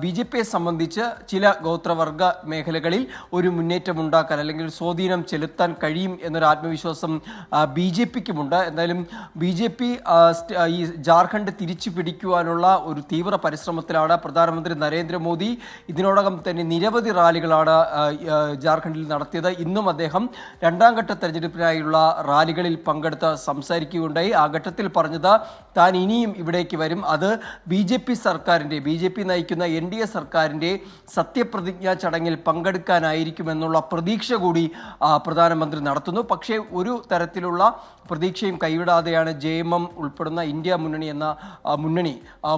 BJPയെ സംബന്ധിച്ച് ചില ഗോത്രവർഗ മേഖലകളിൽ ഒരു മുന്നേറ്റം ഉണ്ടാക്കാൻ അല്ലെങ്കിൽ സ്വാധീനം ചെലുത്താൻ കഴിയും എന്നൊരു ആത്മവിശ്വാസം BJPക്കുമുണ്ട്. എന്തായാലും BJP ഈ ജാർഖണ്ഡ് തിരിച്ചു പിടിക്കുവാനുള്ള ഒരു തീവ്ര പരിശ്രമത്തിലാണ്. പ്രധാനമന്ത്രി നരേന്ദ്രമോദി ഇതിനോടകം തന്നെ നിരവധി റാലികളാണ് ജാർഖണ്ഡിൽ നടത്തിയത്. ഇന്നും അദ്ദേഹം രണ്ടാം ഘട്ട തെരഞ്ഞെടുപ്പിനായുള്ള റാലികളിൽ പങ്കെടുത്ത് സംസാരിക്കുകയുണ്ടായി. ആ ഘട്ടത്തിൽ പറഞ്ഞത് താൻ ഇനിയും ഇവിടേക്ക് വരും, അത് BJP നയിക്കുന്ന NDA സർക്കാരിൻ്റെ സത്യപ്രതിജ്ഞാ ചടങ്ങിൽ പങ്കെടുക്കാനായിരിക്കുമെന്നുള്ള പ്രതീക്ഷ കൂടി പ്രധാനമന്ത്രി നടത്തുന്നു. പക്ഷേ ഒരു തരത്തിലുള്ള പ്രതീക്ഷയും കൈവിടാതെയാണ് JMM ഉൾപ്പെടുന്ന ഇന്ത്യ മുന്നണി എന്ന മുന്നണി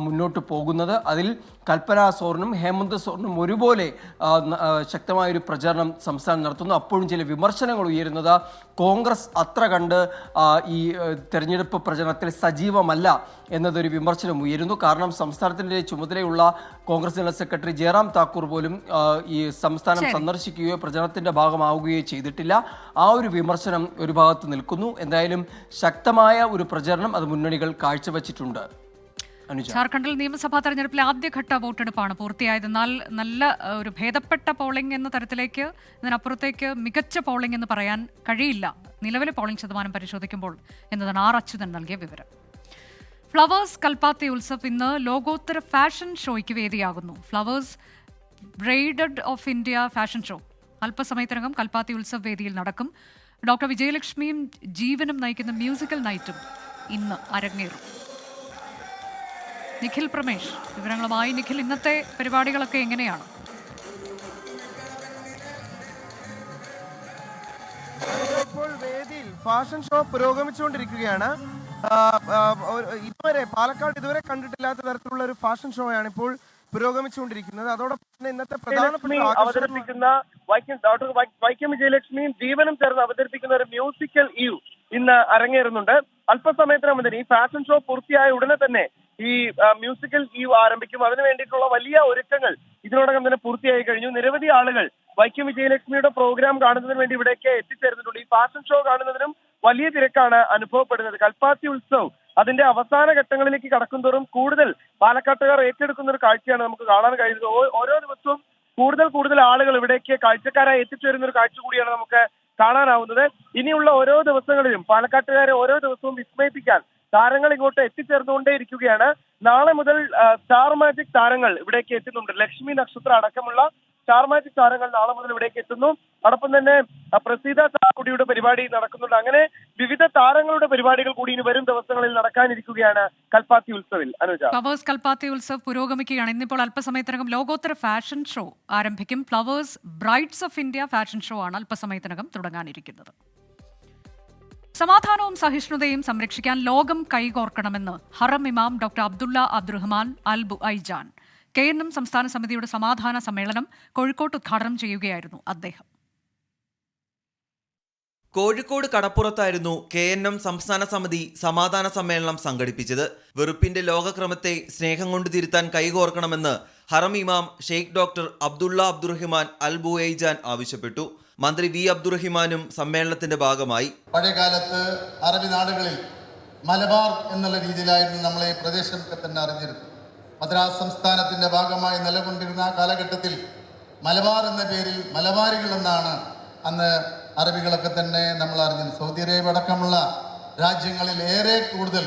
മുന്നോട്ട് പോകുന്നത്. അതിൽ കൽപ്പന സോറനും ഹേമന്ത് സോറനും ഒരുപോലെ ശക്തമായൊരു പ്രചാരണം സംസ്ഥാനം നടത്തുന്നു. അപ്പോഴും ചില വിമർശനങ്ങൾ ഉയരുന്നത് കോൺഗ്രസ് അത്ര കണ്ട് ഈ തെരഞ്ഞെടുപ്പ് പ്രചരണത്തിൽ സജീവമല്ല എന്നതൊരു വിമർശനം ഉയരുന്നു. കാരണം സംസ്ഥാനത്തിൻ്റെ ചുമതലയുള്ള കോൺഗ്രസ് ജനറൽ സെക്രട്ടറി ജയറാം താക്കൂർ പോലും ഈ സംസ്ഥാനം സന്ദർശിക്കുകയോ പ്രചരണത്തിൻ്റെ ഭാഗമാവുകയോ ചെയ്തിട്ടില്ല. ആ ഒരു വിമർശനം ഒരു ഭാഗത്ത് നിൽക്കുന്നു. എന്തായാലും ശക്തമായ ഒരു പ്രചരണം അത് മുന്നണികൾ കാഴ്ചവെച്ചിട്ടുണ്ട്. ജാർഖണ്ഡിൽ നിയമസഭാ തെരഞ്ഞെടുപ്പിലെ ആദ്യഘട്ട വോട്ടെടുപ്പാണ് പൂർത്തിയായത്. എന്നാൽ നല്ല ഒരു ഭേദപ്പെട്ട പോളിംഗ് എന്ന തരത്തിലേക്ക് ഇതിനപ്പുറത്തേക്ക് മികച്ച പോളിംഗ് എന്ന് പറയാൻ കഴിയില്ല നിലവിലെ പോളിംഗ് ശതമാനം പരിശോധിക്കുമ്പോൾ എന്നതാണ് R. അച്യുതൻ നൽകിയ വിവരം. ഫ്ലവേഴ്സ് കൽപ്പാത്തി ഉത്സവ് ഇന്ന് ലോകോത്തര ഫാഷൻ ഷോയ്ക്ക് വേദിയാകുന്നു. Flowers bride of India fashion show അല്പസമയത്തിനകം കൽപ്പാത്തി ഉത്സവ് വേദിയിൽ നടക്കും. ഡോക്ടർ വിജയലക്ഷ്മിയും ജീവനും നയിക്കുന്ന മ്യൂസിക്കൽ നൈറ്റും ഇന്ന് അരങ്ങേറും. നിഖിൽ പ്രമേഷ് വിവരങ്ങളുമായി. നിഖിൽ, ഇന്നത്തെ പരിപാടികളൊക്കെ എങ്ങനെയാണ്? ഇപ്പോൾ വേദിയിൽ ഫാഷൻ ഷോ പുരോഗമിച്ചുകൊണ്ടിരിക്കുകയാണ്. പാലക്കാട് ഇതുവരെ കണ്ടിട്ടില്ലാത്ത തരത്തിലുള്ള ഒരു ഫാഷൻ ഷോ ആണ് ഇപ്പോൾ പുരോഗമിച്ചുകൊണ്ടിരിക്കുന്നത്. അതോടൊപ്പം തന്നെ ഇന്നത്തെ അവതരിപ്പിക്കുന്ന ഡോക്ടർ വൈക്കം വിജയലക്ഷ്മിയും ജീവനും ചേർന്ന് അവതരിപ്പിക്കുന്ന ഒരു മ്യൂസിക്കൽ ഈവ് ഇന്ന് അരങ്ങേറുന്നുണ്ട്. അല്പസമയത്തിനകം മുതൽ ഈ ഫാഷൻ ഷോ പൂർത്തിയായ ഉടനെ തന്നെ ഈ മ്യൂസിക്കൽ ഈവ് ആരംഭിക്കും. അതിനു വേണ്ടിയിട്ടുള്ള വലിയ ഒരുക്കങ്ങൾ ഇതിനോടകം തന്നെ പൂർത്തിയായി കഴിഞ്ഞു. നിരവധി ആളുകൾ വൈക്കം വിജയലക്ഷ്മിയുടെ പ്രോഗ്രാം കാണുന്നതിന് വേണ്ടി ഇവിടേക്ക് എത്തിച്ചേർന്നിട്ടുണ്ട്. ഈ ഫാഷൻ ഷോ കാണുന്നതിനും വലിയ തിരക്കാണ് അനുഭവപ്പെടുന്നത്. കൽപ്പാത്തി ഉത്സവ് അതിന്റെ അവസാന ഘട്ടങ്ങളിലേക്ക് കടക്കുന്തോറും കൂടുതൽ പാലക്കാട്ടുകാർ ഏറ്റെടുക്കുന്ന ഒരു കാഴ്ചയാണ് നമുക്ക് കാണാൻ കഴിയുന്നത്. ഓരോ ദിവസവും കൂടുതൽ ആളുകൾ ഇവിടേക്ക് കാഴ്ചക്കാരായി എത്തിച്ചേരുന്ന ഒരു കാഴ്ച കൂടിയാണ് നമുക്ക് കാണാനാവുന്നത്. ഇനിയുള്ള ഓരോ ദിവസങ്ങളിലും പാലക്കാട്ടുകാരെ ഓരോ ദിവസവും വിസ്മയിപ്പിക്കാൻ താരങ്ങൾ ഇങ്ങോട്ട് എത്തിച്ചേർന്നുകൊണ്ടേ ഇരിക്കുകയാണ്. നാളെ മുതൽ സ്റ്റാർ മാജിക് താരങ്ങൾ ഇവിടേക്ക് എത്തുന്നുണ്ട്. ലക്ഷ്മി നക്ഷത്ര അടക്കമുള്ള സ്റ്റാർ മാജിക് താരങ്ങൾ നാളെ മുതൽ ഇവിടേക്ക് എത്തുന്നു. അതോടൊപ്പം തന്നെ പ്രസീത ചാക്കുടിയുടെ പരിപാടി നടക്കുന്നുണ്ട്. അങ്ങനെ വിവിധ താരങ്ങളുടെ പരിപാടികൾ കൂടി ഇനി വരും ദിവസങ്ങളിൽ നടക്കാനിരിക്കുകയാണ് കൽപ്പാത്തി ഉത്സവിൽ. അനുജ, ഫ്ലവേഴ്സ് കൽപ്പാത്തി ഉത്സവ് പുരോഗമിക്കുകയാണ്. ഇന്നിപ്പോൾ അല്പസമയത്തിനകം ലോകോത്തര ഫാഷൻ ഷോ ആരംഭിക്കും. Flowers brides of India fashion show ആണ് അല്പസമയത്തിനകം തുടങ്ങാനിരിക്കുന്നത്. സമാധാനവും സഹിഷ്ണുതയും സംരക്ഷിക്കാൻ ലോകം കൈകോർക്കണമെന്ന് ഹറം ഇമാം ഡോക്ടർ അബ്ദുള്ള അബ്ദുറഹ്മാൻ അൽ ബുഐജാൻ. KNM സംസ്ഥാന സമിതിയുടെ സമാധാന സമ്മേളനം കോഴിക്കോട്ട് ഉദ്ഘാടനം ചെയ്യുകയായിരുന്നു അദ്ദേഹം. കോഴിക്കോട് കടപ്പുറത്തായിരുന്നു KNM സംസ്ഥാന സമിതി സമാധാന സമ്മേളനം സംഘടിപ്പിച്ചത്. വെറുപ്പിന്റെ ലോകക്രമത്തെ സ്നേഹം കൊണ്ട് തിരുത്താൻ കൈകോർക്കണമെന്ന് ഹറം ഇമാം ഷെയ്ഖ് ഡോക്ടർ അബ്ദുള്ള അബ്ദുറഹിമാൻ അൽ ബുഐജാൻ ആവശ്യപ്പെട്ടു. മന്ത്രി V. അബ്ദുറഹിമാനും സമ്മേളനത്തിന്റെ ഭാഗമായി. പഴയകാലത്ത് അറബി നാടുകളിൽ മലബാർ എന്നുള്ള രീതിയിലായിരുന്നു നമ്മളെ ഈ പ്രദേശമൊക്കെ തന്നെ അറിഞ്ഞിരുന്നത്. മദ്രാസ് സംസ്ഥാനത്തിന്റെ ഭാഗമായി നിലകൊണ്ടിരുന്ന കാലഘട്ടത്തിൽ മലബാർ എന്ന പേരിൽ മലബാരികൾ എന്നാണ് അന്ന് അറബികളൊക്കെ തന്നെ നമ്മൾ അറിഞ്ഞത്. സൗദി അറേബ്യ അടക്കമുള്ള രാജ്യങ്ങളിൽ ഏറെ കൂടുതൽ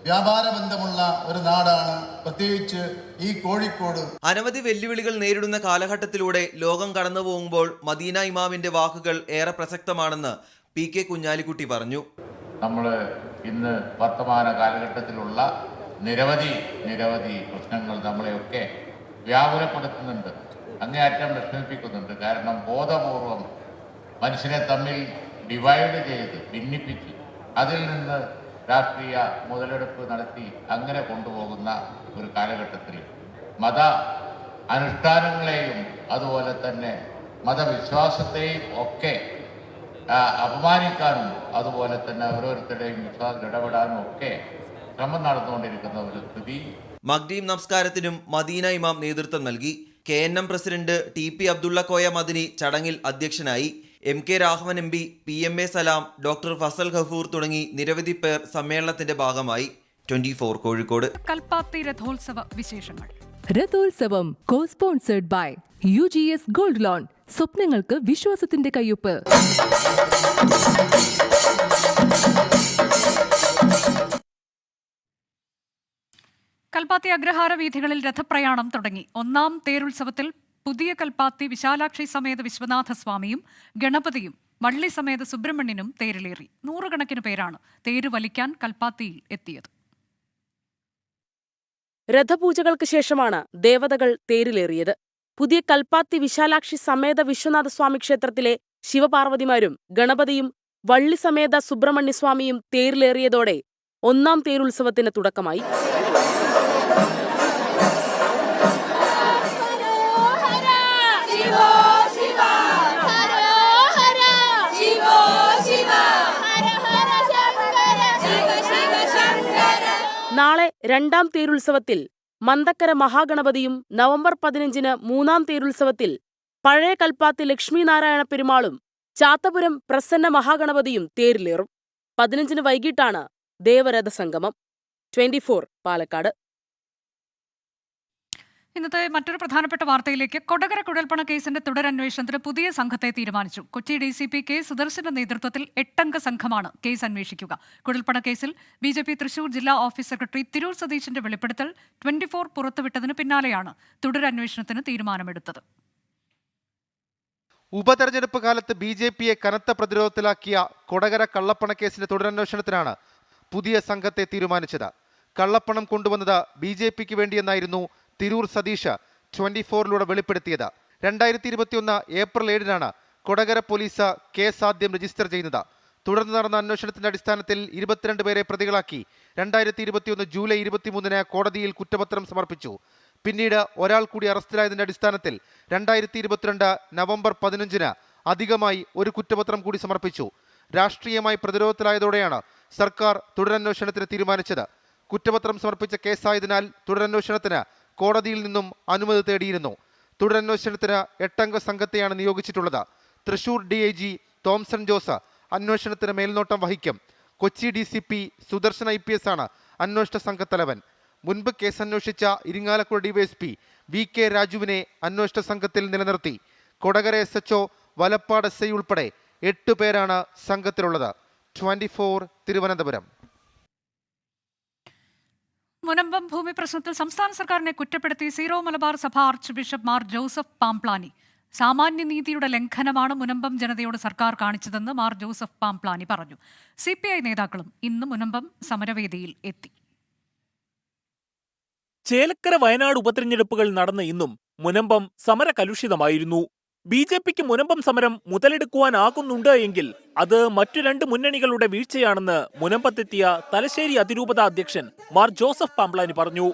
വ്യാപാര ബന്ധമുള്ള ഒരു നാടാണ് പ്രത്യേകിച്ച് ഈ കോഴിക്കോട്. അനവധി വെല്ലുവിളികൾ നേരിടുന്ന കാലഘട്ടത്തിലൂടെ ലോകം കടന്നു പോകുമ്പോൾ മദീന ഇമാമിന്റെ വാക്കുകൾ ഏറെ പ്രസക്തമാണെന്ന് PK കുഞ്ഞാലിക്കുട്ടി പറഞ്ഞു. നമ്മൾ ഇന്ന് വർത്തമാന കാലഘട്ടത്തിലുള്ള നിരവധി പ്രശ്നങ്ങൾ നമ്മളെയൊക്കെ വ്യാകുലപ്പെടുത്തുന്നുണ്ട്, അങ്ങേയറ്റം വിഷമിപ്പിക്കുന്നുണ്ട്. കാരണം ബോധപൂർവം മനുഷ്യനെ തമ്മിൽ ഡിവൈഡ് ചെയ്ത് ഭിന്നിപ്പിച്ച് അതിൽ നിന്ന് രാഷ്ട്രീയ മുതലെടുപ്പ് നടത്തി അങ്ങനെ കൊണ്ടുപോകുന്ന ഒരു കാലഘട്ടത്തിൽ മത അനുഷ്ഠാനങ്ങളെയും അതുപോലെ തന്നെ മതവിശ്വാസത്തെയും ഒക്കെ അപമാനിക്കാനും അതുപോലെ തന്നെ ഓരോരുത്തരുടെയും വിശ്വാസത്തിൽ ഇടപെടാനും ഒക്കെ ശ്രമം നടന്നുകൊണ്ടിരിക്കുന്ന ഒരു സ്ഥിതി മഗ്രീബ് നമസ്കാരത്തിനും മദീന ഇമാം നേതൃത്വം നൽകി. KNM president TP Abdulla Koya Madani ചടങ്ങിൽ അധ്യക്ഷനായി. MK Raghavan MP, PMA Salam, doctor Fazal Gafoor തുടങ്ങി നിരവധി പേർ സമ്മേളനത്തിന്റെ ഭാഗമായി. 24 കോഴിക്കോട്. കൽപ്പാത്തി രഥോത്സവ വിശേഷങ്ങൾ. രഥോത്സവം co-sponsored by UGS Gold Loan. സ്വപ്നങ്ങൾക്ക് വിശ്വാസത്തിന്റെ കയ്യൊപ്പ്. കൽപ്പാത്തി അഗ്രഹാര വീഥികളിൽ രഥപ്രയാണം തുടങ്ങി. ഒന്നാം തേരുത്സവത്തിൽ പുതിയ കൽപ്പാത്തി വിശാലാക്ഷി സമേത വിശ്വനാഥസ്വാമിയും ഗണപതിയും വള്ളി സമേത സുബ്രഹ്മണ്യനും തേരിലേറി. നൂറുകണക്കിന് പേരാണ് തേര് വലിക്കാൻ കൽപ്പാത്തിയിൽ എത്തിയത്. രഥപൂജകൾക്ക് ശേഷമാണ് ദേവതകൾ തേരിലേറിയത്. പുതിയ കൽപ്പാത്തി വിശാലാക്ഷി സമേത വിശ്വനാഥസ്വാമി ക്ഷേത്രത്തിലെ ശിവപാർവതിമാരും ഗണപതിയും വള്ളി സമേത സുബ്രഹ്മണ്യസ്വാമിയും തേരിലേറിയതോടെ ഒന്നാം തേരുത്സവത്തിന് തുടക്കമായി. നാളെ രണ്ടാം തേരുത്സവത്തിൽ മന്തക്കര മഹാഗണപതിയും നവംബർ 15-ന് മൂന്നാം തേരുത്സവത്തിൽ പഴയ കൽപ്പാത്തി ലക്ഷ്മീനാരായണ പെരുമാളും ചാത്തപുരം പ്രസന്ന മഹാഗണപതിയും തേരിലേറും. 15-ന് വൈകിട്ടാണ് ദേവരഥസംഗമം. 24 പാലക്കാട്. ഇന്നത്തെ മറ്റൊരു പ്രധാനപ്പെട്ട വാർത്തയിലേക്ക്. കൊടകര കുഴൽപ്പണ കേസിന്റെ തുടരന്വേഷണത്തിന് പുതിയ സംഘത്തെ തീരുമാനിച്ചു. കൊച്ചി DCP K സുദർശന്റെ നേതൃത്വത്തിൽ 8-അംഗ സംഘമാണ് കേസ് അന്വേഷിക്കുക. കുഴൽപ്പണ കേസിൽ BJP തൃശൂർ ജില്ലാ ഓഫീസ് സെക്രട്ടറി തിരൂർ സതീശന്റെ വെളിപ്പെടുത്തൽ 24 പുറത്തുവിട്ടതിന് പിന്നാലെയാണ് തുടരന്വേഷണത്തിന് തീരുമാനമെടുത്തത്. ഉപതെരഞ്ഞെടുപ്പ് കാലത്ത് BJPയെ കനത്ത പ്രതിരോധത്തിലാക്കിയ കൊടകര കള്ളപ്പണ കേസിന്റെ തുടരന്വേഷണത്തിനാണ് പുതിയ സംഘത്തെ തീരുമാനിച്ചത്. കള്ളപ്പണം കൊണ്ടുവന്നത് BJPക്ക് വേണ്ടിയെന്നായിരുന്നു തിരൂർ സതീഷ് 24-ലൂടെ വെളിപ്പെടുത്തിയത്. 2021 ഏപ്രിൽ 7-നാണ് കൊടകര പോലീസ് കേസ് ആദ്യം രജിസ്റ്റർ ചെയ്യുന്നത്. തുടർന്ന് നടന്ന അന്വേഷണത്തിന്റെ അടിസ്ഥാനത്തിൽ 22 പേരെ പ്രതികളാക്കി 2021 ജൂലൈ 23-ന് കോടതിയിൽ കുറ്റപത്രം സമർപ്പിച്ചു. പിന്നീട് ഒരാൾ കൂടി അറസ്റ്റിലായതിന്റെ അടിസ്ഥാനത്തിൽ 2022 നവംബർ 15-ന് അധികമായി ഒരു കുറ്റപത്രം കൂടി സമർപ്പിച്ചു. രാഷ്ട്രീയമായി പ്രതിരോധത്തിലായതോടെയാണ് സർക്കാർ തുടരന്വേഷണത്തിന് തീരുമാനിച്ചത്. കുറ്റപത്രം സമർപ്പിച്ച കേസായതിനാൽ തുടരന്വേഷണത്തിന് കോടതിയിൽ നിന്നും അനുമതി തേടിയിരുന്നു. തുടരന്വേഷണത്തിന് 8-അംഗ സംഘത്തെയാണ് നിയോഗിച്ചിട്ടുള്ളത്. തൃശൂർ DIG തോംസൺ ജോസ് അന്വേഷണത്തിന് മേൽനോട്ടം വഹിക്കും. കൊച്ചി DCP സുദർശൻ IPS ആണ് അന്വേഷണ സംഘത്തലവൻ. മുൻപ് കേസ് അന്വേഷിച്ച ഇരിങ്ങാലക്കുട DYSP VK രാജുവിനെ അന്വേഷണ സംഘത്തിൽ നിലനിർത്തി. കൊടകര SHO, വലപ്പാട് SI ഉൾപ്പെടെ 8 പേരാണ് സംഘത്തിലുള്ളത്. 24 തിരുവനന്തപുരം. മുനമ്പം ഭൂമി പ്രശ്നത്തിൽ സംസ്ഥാന സർക്കാരിനെ കുറ്റപ്പെടുത്തി Syro Malabar Sabha archbishop Mar Joseph Pamplany. സാമാന്യനീതിയുടെ ലംഘനമാണ് മുനമ്പം ജനതയോട് സർക്കാർ കാണിച്ചതെന്ന് മാർ ജോസഫ് പാംപ്ലാനി പറഞ്ഞു. CPI നേതാക്കളും ഇന്ന് മുനമ്പം സമരവേദിയിൽ എത്തി. ചേലക്കര വയനാട് ഉപതെരഞ്ഞെടുപ്പുകൾ നടന്ന ഇന്നും മുനമ്പം സമരകലുഷിതമായിരുന്നു. BJPക്ക് മുനമ്പം സമരം മുതലെടുക്കുവാനാകുന്നുണ്ട് എങ്കിൽ അത് മറ്റു 2 മുന്നണികളുടെ വീഴ്ചയാണെന്ന് മുനമ്പത്തെത്തിയ തലശ്ശേരി അതിരൂപത അധ്യക്ഷൻ മാർ ജോസഫ് പാംപ്ലാനി പറഞ്ഞു.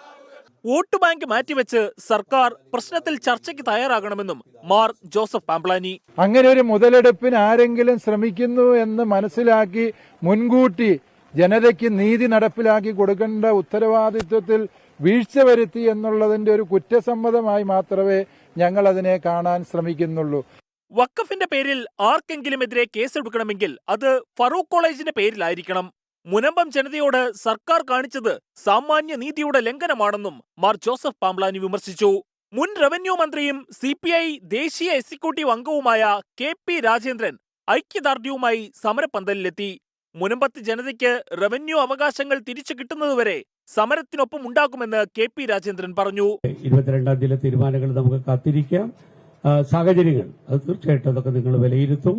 വോട്ട് ബാങ്ക് മാറ്റിവെച്ച് സർക്കാർ പ്രശ്നത്തിൽ ചർച്ചയ്ക്ക് തയ്യാറാകണമെന്നും മാർ ജോസഫ് പാംപ്ലാനി. അങ്ങനെ ഒരു മുതലെടുപ്പിന് ആരെങ്കിലും ശ്രമിക്കുന്നു എന്ന് മനസ്സിലാക്കി മുൻകൂട്ടി ജനതയ്ക്ക് നീതി നടപ്പിലാക്കി കൊടുക്കേണ്ട ഉത്തരവാദിത്വത്തിൽ വീഴ്ച വരുത്തി എന്നുള്ളതിന്റെ ഒരു കുറ്റസമ്മതമായി മാത്രമേ ഞങ്ങൾ അതിനെ കാണാൻ ശ്രമിക്കുന്നുള്ളൂ. വഖഫിന്റെ പേരിൽ ആർക്കെങ്കിലുമെതിരെ കേസെടുക്കണമെങ്കിൽ അത് ഫറൂഖ് കോളേജിന്റെ പേരിലായിരിക്കണം. മുനമ്പം ജനതയോട് സർക്കാർ കാണിച്ചത് സാമാന്യ നീതിയുടെ ലംഘനമാണെന്നും മാർ ജോസഫ് പാംപ്ലാനി വിമർശിച്ചു. മുൻ റവന്യൂ മന്ത്രിയും CPI ദേശീയ എക്സിക്യൂട്ടീവ് അംഗവുമായ KP രാജേന്ദ്രൻ ഐക്യദാർഢ്യവുമായി സമരപന്തലിലെത്തി. മുനമ്പത്ത് ജനതയ്ക്ക് റവന്യൂ അവകാശങ്ങൾ തിരിച്ചു കിട്ടുന്നതുവരെ സമരത്തിനൊപ്പം ഉണ്ടാകുമെന്ന് KP രാജേന്ദ്രൻ പറഞ്ഞു. 22-ാം തീയതി തീരുമാനങ്ങൾ നമുക്ക് കാത്തിരിക്കാം. സാഹചര്യങ്ങൾ അത് തീർച്ചയായിട്ടും അതൊക്കെ നിങ്ങൾ വിലയിരുത്തും.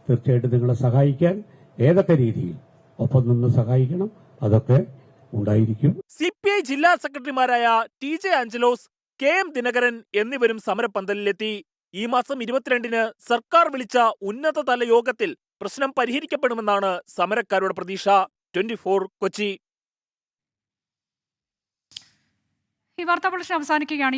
തീർച്ചയായിട്ടും നിങ്ങളെ സഹായിക്കാൻ ഏതൊക്കെ രീതിയിൽ ഒപ്പം നിന്ന് സഹായിക്കണം അതൊക്കെ ഉണ്ടായിരിക്കും. CPI ജില്ലാ സെക്രട്ടറിമാരായ TJ ആഞ്ചലോസ്, KM ദിനകരൻ എന്നിവരും സമരപന്തലിലെത്തി. ഈ മാസം 22-ന് സർക്കാർ വിളിച്ച ഉന്നതതല യോഗത്തിൽ പ്രശ്നം പരിഹരിക്കപ്പെടുമെന്നാണ് സമരക്കാരുടെ പ്രതീക്ഷ. 24 കൊച്ചി. ഈ വാർത്താ ബുള്ളറ്റിൻ അവസാനിക്കുകയാണ്.